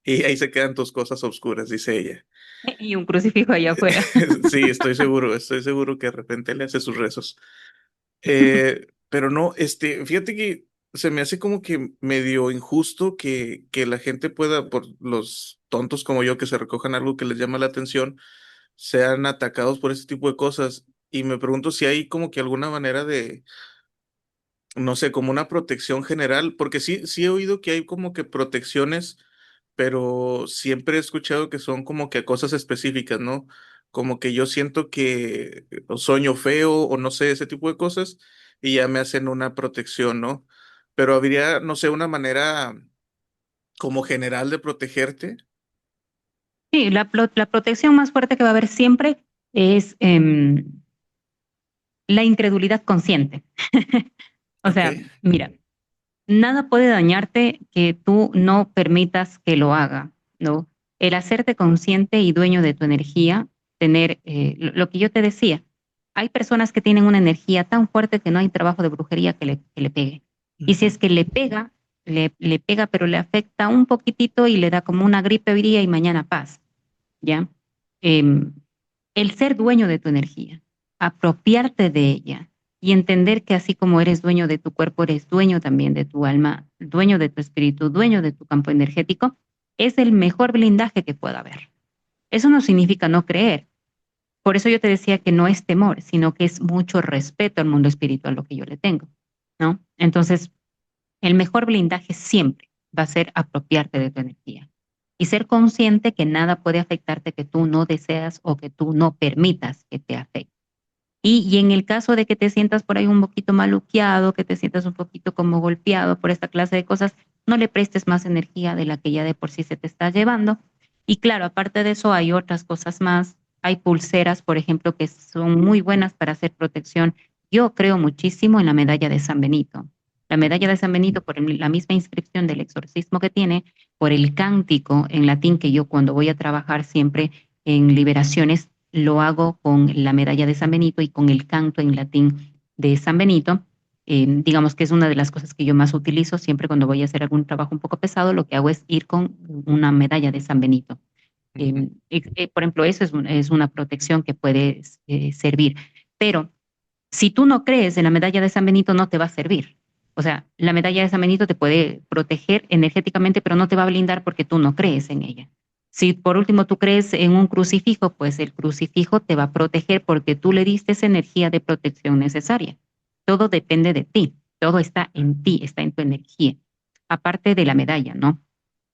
Speaker 1: y ahí se quedan tus cosas oscuras, dice ella.
Speaker 2: Y un crucifijo allá afuera.
Speaker 1: Sí, estoy seguro que de repente le hace sus rezos. Pero no, fíjate que se me hace como que medio injusto que la gente pueda, por los tontos como yo, que se recojan algo que les llama la atención, sean atacados por ese tipo de cosas. Y me pregunto si hay como que alguna manera de, no sé, como una protección general, porque sí he oído que hay como que protecciones, pero siempre he escuchado que son como que cosas específicas, ¿no? Como que yo siento que o sueño feo o no sé, ese tipo de cosas, y ya me hacen una protección, ¿no? Pero habría, no sé, una manera como general de protegerte.
Speaker 2: Sí, la protección más fuerte que va a haber siempre es la incredulidad consciente. O
Speaker 1: Ok.
Speaker 2: sea, mira, nada puede dañarte que tú no permitas que lo haga, ¿no? El hacerte consciente y dueño de tu energía, tener lo que yo te decía, hay personas que tienen una energía tan fuerte que no hay trabajo de brujería que le pegue. Y si
Speaker 1: Ujú,
Speaker 2: es que le pega, le pega, pero le afecta un poquitito y le da como una gripe hoy día y mañana paz, ¿ya? Em, el ser dueño de tu energía, apropiarte de ella y entender que así como eres dueño de tu cuerpo, eres dueño también de tu alma, dueño de tu espíritu, dueño de tu campo energético, es el mejor blindaje que pueda haber. Eso no significa no creer. Por eso yo te decía que no es temor, sino que es mucho respeto al mundo espiritual lo que yo le tengo, ¿no? Entonces, el mejor blindaje siempre va a ser apropiarte de tu energía y ser consciente que nada puede afectarte que tú no deseas o que tú no permitas que te afecte. Y en el caso de que te sientas por ahí un poquito maluqueado, que te sientas un poquito como golpeado por esta clase de cosas, no le prestes más energía de la que ya de por sí se te está llevando. Y claro, aparte de eso, hay otras cosas más. Hay pulseras, por ejemplo, que son muy buenas para hacer protección. Yo creo muchísimo en la medalla de San Benito. La medalla
Speaker 1: ujú,
Speaker 2: de San Benito, por la misma inscripción del exorcismo que tiene, por el cántico en latín que yo cuando voy a trabajar siempre en liberaciones lo hago con la medalla de San Benito y con el canto en latín de San Benito. Digamos que es una de las cosas que yo más utilizo siempre cuando voy a hacer algún trabajo un poco pesado, lo que hago es ir con una medalla de San Benito.
Speaker 1: ujú.
Speaker 2: Por ejemplo, eso es una protección que puede servir. Pero si tú no crees en la medalla de San Benito, no te va a servir. O sea, la medalla de San Benito te puede proteger energéticamente, pero no te va a blindar porque tú no crees en ella. Si por último tú crees en un crucifijo, pues el crucifijo te va a proteger porque tú le diste esa energía de protección necesaria. Todo depende de ti, todo está en ti, está en tu energía. Aparte de la medalla, ¿no?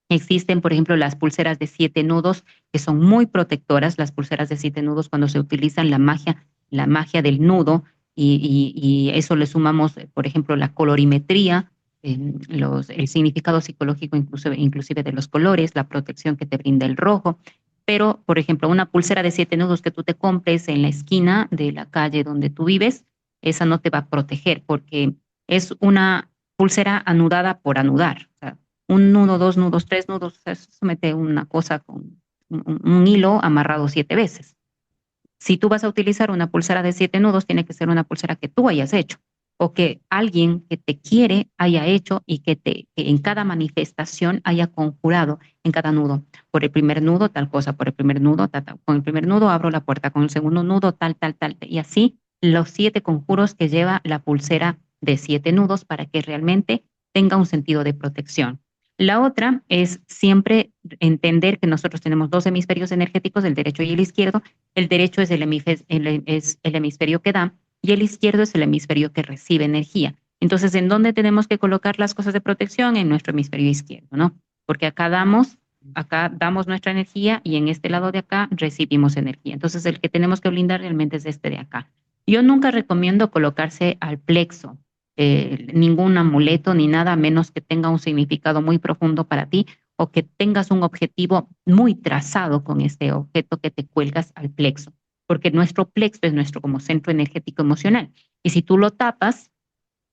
Speaker 2: Existen, por ejemplo, las pulseras de 7 nudos que son muy protectoras. Las pulseras de 7 nudos, cuando se utilizan la magia del nudo, y eso le sumamos, por ejemplo, la colorimetría, el significado psicológico inclusive de los colores, la protección que te brinda el rojo. Pero, por ejemplo, una pulsera de 7 nudos que tú te compres en la esquina de la calle donde tú vives, esa no te va a proteger porque es una pulsera anudada por anudar. O sea, un nudo, 2 nudos, 3 nudos, o sea, eso se mete una cosa con un hilo amarrado 7 veces. Si tú vas a utilizar una pulsera de 7 nudos, tiene que ser una pulsera que tú hayas hecho o que alguien que te quiere haya hecho y que en cada manifestación haya conjurado en cada nudo. Por el primer nudo, tal cosa, por el primer nudo, con el primer nudo abro la puerta, con el segundo nudo, tal, tal, tal, y así los 7 conjuros que lleva la pulsera de 7 nudos para que realmente tenga un sentido de protección. La otra es siempre entender que nosotros tenemos dos hemisferios energéticos, el derecho y el izquierdo. El derecho es es el hemisferio que da y el izquierdo es el hemisferio que recibe energía. Entonces, ¿en dónde tenemos que colocar las cosas de protección? En nuestro hemisferio izquierdo, ¿no? Porque acá damos nuestra energía y en este lado de acá recibimos energía. Entonces, el que tenemos que blindar realmente es este de acá. Yo nunca recomiendo colocarse al plexo ningún amuleto ni nada, a menos que tenga un significado muy profundo para ti o que tengas un objetivo muy trazado con este objeto que te cuelgas al plexo, porque nuestro plexo es nuestro como centro energético emocional. Y si tú lo tapas,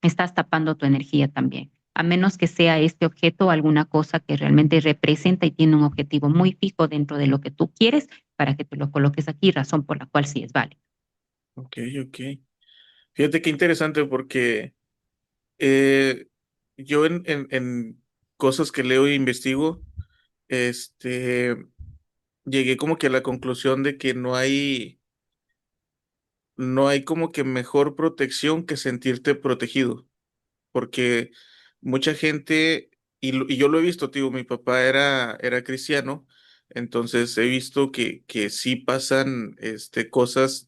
Speaker 2: estás tapando tu energía también, a menos que sea este objeto alguna cosa que realmente representa y tiene un objetivo muy fijo dentro de lo que tú quieres para que te lo coloques aquí, razón por la cual sí es válido.
Speaker 1: Ok, ok. Fíjate qué interesante porque eh, yo en cosas que leo e investigo, este, llegué como que a la conclusión de que no hay como que mejor protección que sentirte protegido, porque mucha gente, y yo lo he visto, tío, mi papá era cristiano, entonces he visto que sí pasan cosas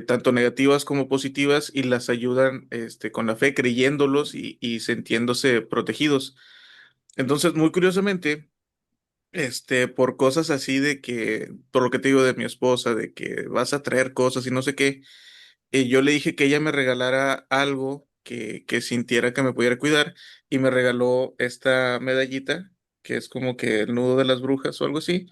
Speaker 1: tanto negativas como positivas y las ayudan con la fe, creyéndolos y sintiéndose protegidos. Entonces, muy curiosamente, por cosas así de que, por lo que te digo de mi esposa, de que vas a traer cosas y no sé qué, yo le dije que ella me regalara algo que sintiera que me pudiera cuidar y me regaló esta medallita, que es como que el nudo de las brujas o algo así,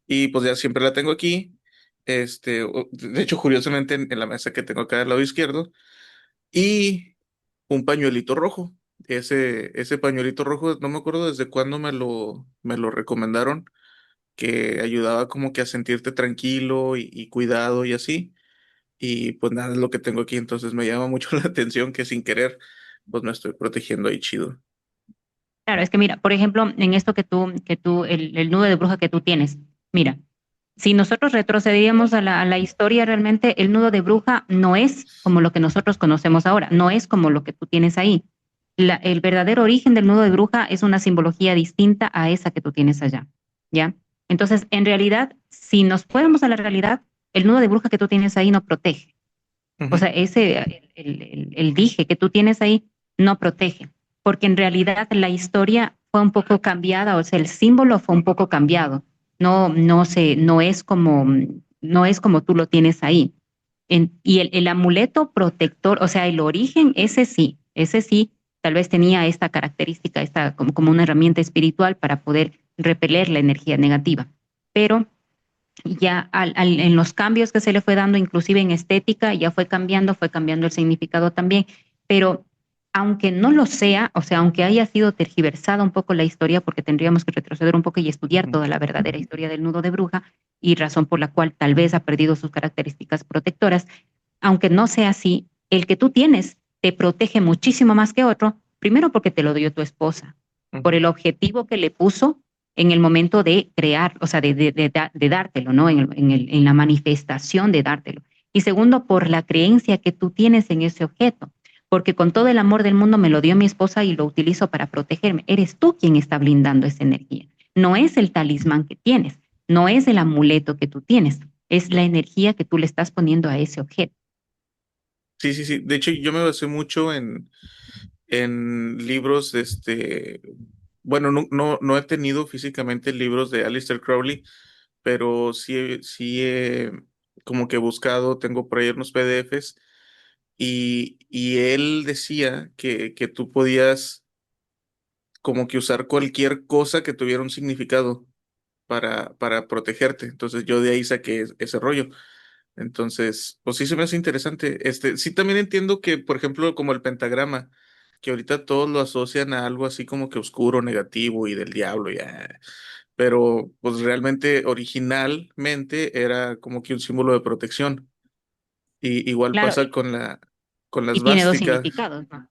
Speaker 1: y pues ya siempre la tengo aquí. De hecho, curiosamente en la mesa que tengo acá al lado izquierdo, y un pañuelito rojo. Ese pañuelito rojo, no me acuerdo desde cuándo me lo recomendaron, que ayudaba como que a sentirte tranquilo y cuidado y así. Y pues nada, es lo que tengo aquí, entonces me llama mucho la atención que sin querer, pues me estoy protegiendo ahí chido.
Speaker 2: Claro, es que mira, por ejemplo, en esto el nudo de bruja que tú tienes, mira, si nosotros retrocedíamos a a la historia, realmente el nudo de bruja no es como lo que nosotros conocemos ahora, no es como lo que tú tienes ahí. El verdadero origen del nudo de bruja es una simbología distinta a esa que tú tienes allá, ¿ya? Entonces, en realidad, si nos fuéramos a la realidad, el nudo de bruja que tú tienes ahí no protege. O
Speaker 1: Ujú.
Speaker 2: sea, el dije que tú tienes ahí no protege, porque en realidad la historia fue un poco cambiada, o sea, el símbolo fue un poco cambiado. No es como tú lo tienes ahí. Y el amuleto protector, o sea, el origen, ese sí, tal vez tenía esta característica, esta como una herramienta espiritual para poder repeler la energía negativa. Pero ya en los cambios que se le fue dando, inclusive en estética, ya fue cambiando el significado también, pero aunque no lo sea, o sea, aunque haya sido tergiversada un poco la historia, porque tendríamos que retroceder un poco y estudiar
Speaker 1: Ujú.
Speaker 2: toda la verdadera historia del nudo de bruja y razón por la cual tal vez ha perdido sus características protectoras, aunque no sea así, el que tú tienes te protege muchísimo más que otro, primero porque te lo dio tu esposa, por
Speaker 1: Ujú.
Speaker 2: el objetivo que le puso en el momento de crear, o sea, de dártelo, ¿no? En la manifestación de dártelo. Y segundo, por la creencia que tú tienes en ese objeto, porque con todo el amor del mundo me lo dio mi esposa y lo utilizo para protegerme. Eres tú quien está blindando esa energía. No es el talismán que tienes, no es el amuleto que tú tienes, es la energía que tú le estás poniendo a ese objeto.
Speaker 1: Sí, sí, sí. De hecho, yo me basé mucho en libros, bueno, no he tenido físicamente libros de Aleister Crowley, pero sí he como que buscado, tengo por ahí unos PDFs y él decía que tú podías como que usar cualquier cosa que tuviera un significado para protegerte. Entonces yo de ahí saqué ese rollo. Entonces, pues sí se me hace interesante. Sí también entiendo que, por ejemplo, como el pentagrama, que ahorita todos lo asocian a algo así como que oscuro, negativo y del diablo, ya. Pero, pues realmente, originalmente era como que un símbolo de protección. Y igual
Speaker 2: Claro,
Speaker 1: pasa con la
Speaker 2: y tiene dos
Speaker 1: esvástica.
Speaker 2: significados, ¿no?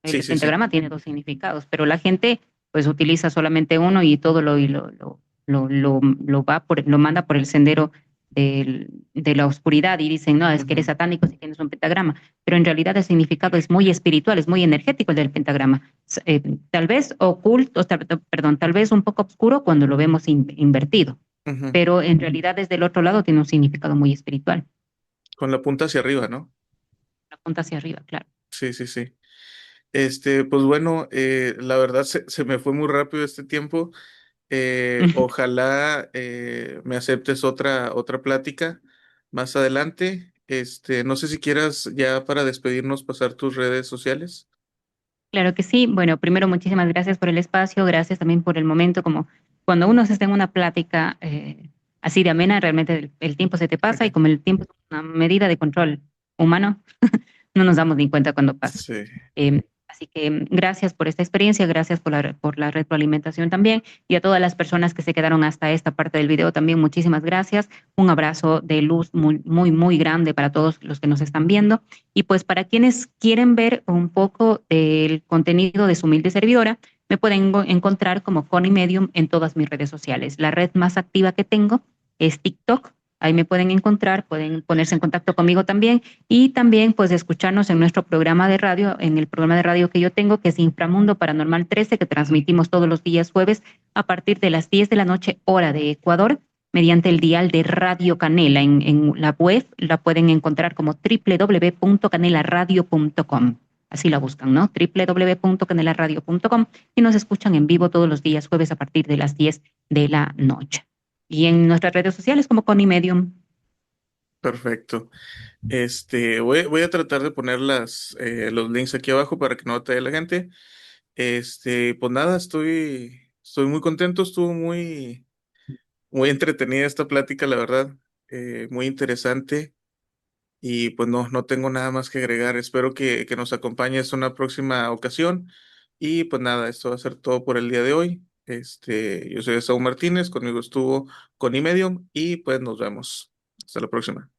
Speaker 1: Sí,
Speaker 2: El
Speaker 1: sí, sí.
Speaker 2: pentagrama tiene dos significados, pero la gente pues utiliza solamente uno y todo lo manda por el sendero de la oscuridad y dicen, no, es que eres
Speaker 1: Ujú,
Speaker 2: satánico si tienes un pentagrama, pero en realidad el significado es muy espiritual, es muy energético el del pentagrama. Tal vez oculto, perdón, tal vez un poco oscuro cuando lo vemos invertido,
Speaker 1: ujú.
Speaker 2: pero en realidad desde el otro lado tiene un significado muy espiritual.
Speaker 1: Con la punta hacia arriba, ¿no?
Speaker 2: La punta hacia arriba, claro.
Speaker 1: Sí, sí, sí. Pues bueno, la verdad se me fue muy rápido este tiempo. Ojalá me aceptes otra plática más adelante. No sé si quieras ya para despedirnos pasar tus redes sociales.
Speaker 2: Claro que sí. Bueno, primero muchísimas gracias por el espacio, gracias también por el momento, como cuando uno está en una plática así de amena, realmente el tiempo se te pasa y como el tiempo es una medida de control humano, no nos damos ni cuenta cuando pasa.
Speaker 1: Sí,
Speaker 2: Así que gracias por esta experiencia, gracias por la retroalimentación también y a todas las personas que se quedaron hasta esta parte del video también muchísimas gracias. Un abrazo de luz muy, muy, muy grande para todos los que nos están viendo. Y pues para quienes quieren ver un poco del contenido de su humilde servidora, me pueden encontrar como Connie Medium en todas mis redes sociales. La red más activa que tengo es TikTok. Ahí me pueden encontrar, pueden ponerse en contacto conmigo también y también pues escucharnos en nuestro programa de radio, en el programa de radio que yo tengo, que es Inframundo Paranormal 13, que transmitimos todos los días jueves a partir de las 10 de la noche, hora de Ecuador, mediante el dial de Radio Canela. En la web la pueden encontrar como www.canelaradio.com. Así la buscan, ¿no? www.canelaradio.com y nos escuchan en vivo todos los días jueves a partir de las 10 de la noche. Y en nuestras redes sociales como Connie Medium.
Speaker 1: perfecto. Voy a tratar de poner los links aquí abajo para que no te la gente. Pues nada, estoy muy contento, estuvo muy entretenida esta plática, la verdad, muy interesante. Y pues no tengo nada más que agregar. Espero que nos acompañes en una próxima ocasión. Y pues nada, esto va a ser todo por el día de hoy. Yo soy Saúl Martínez, conmigo estuvo Connie Medium y pues nos vemos. Hasta la próxima.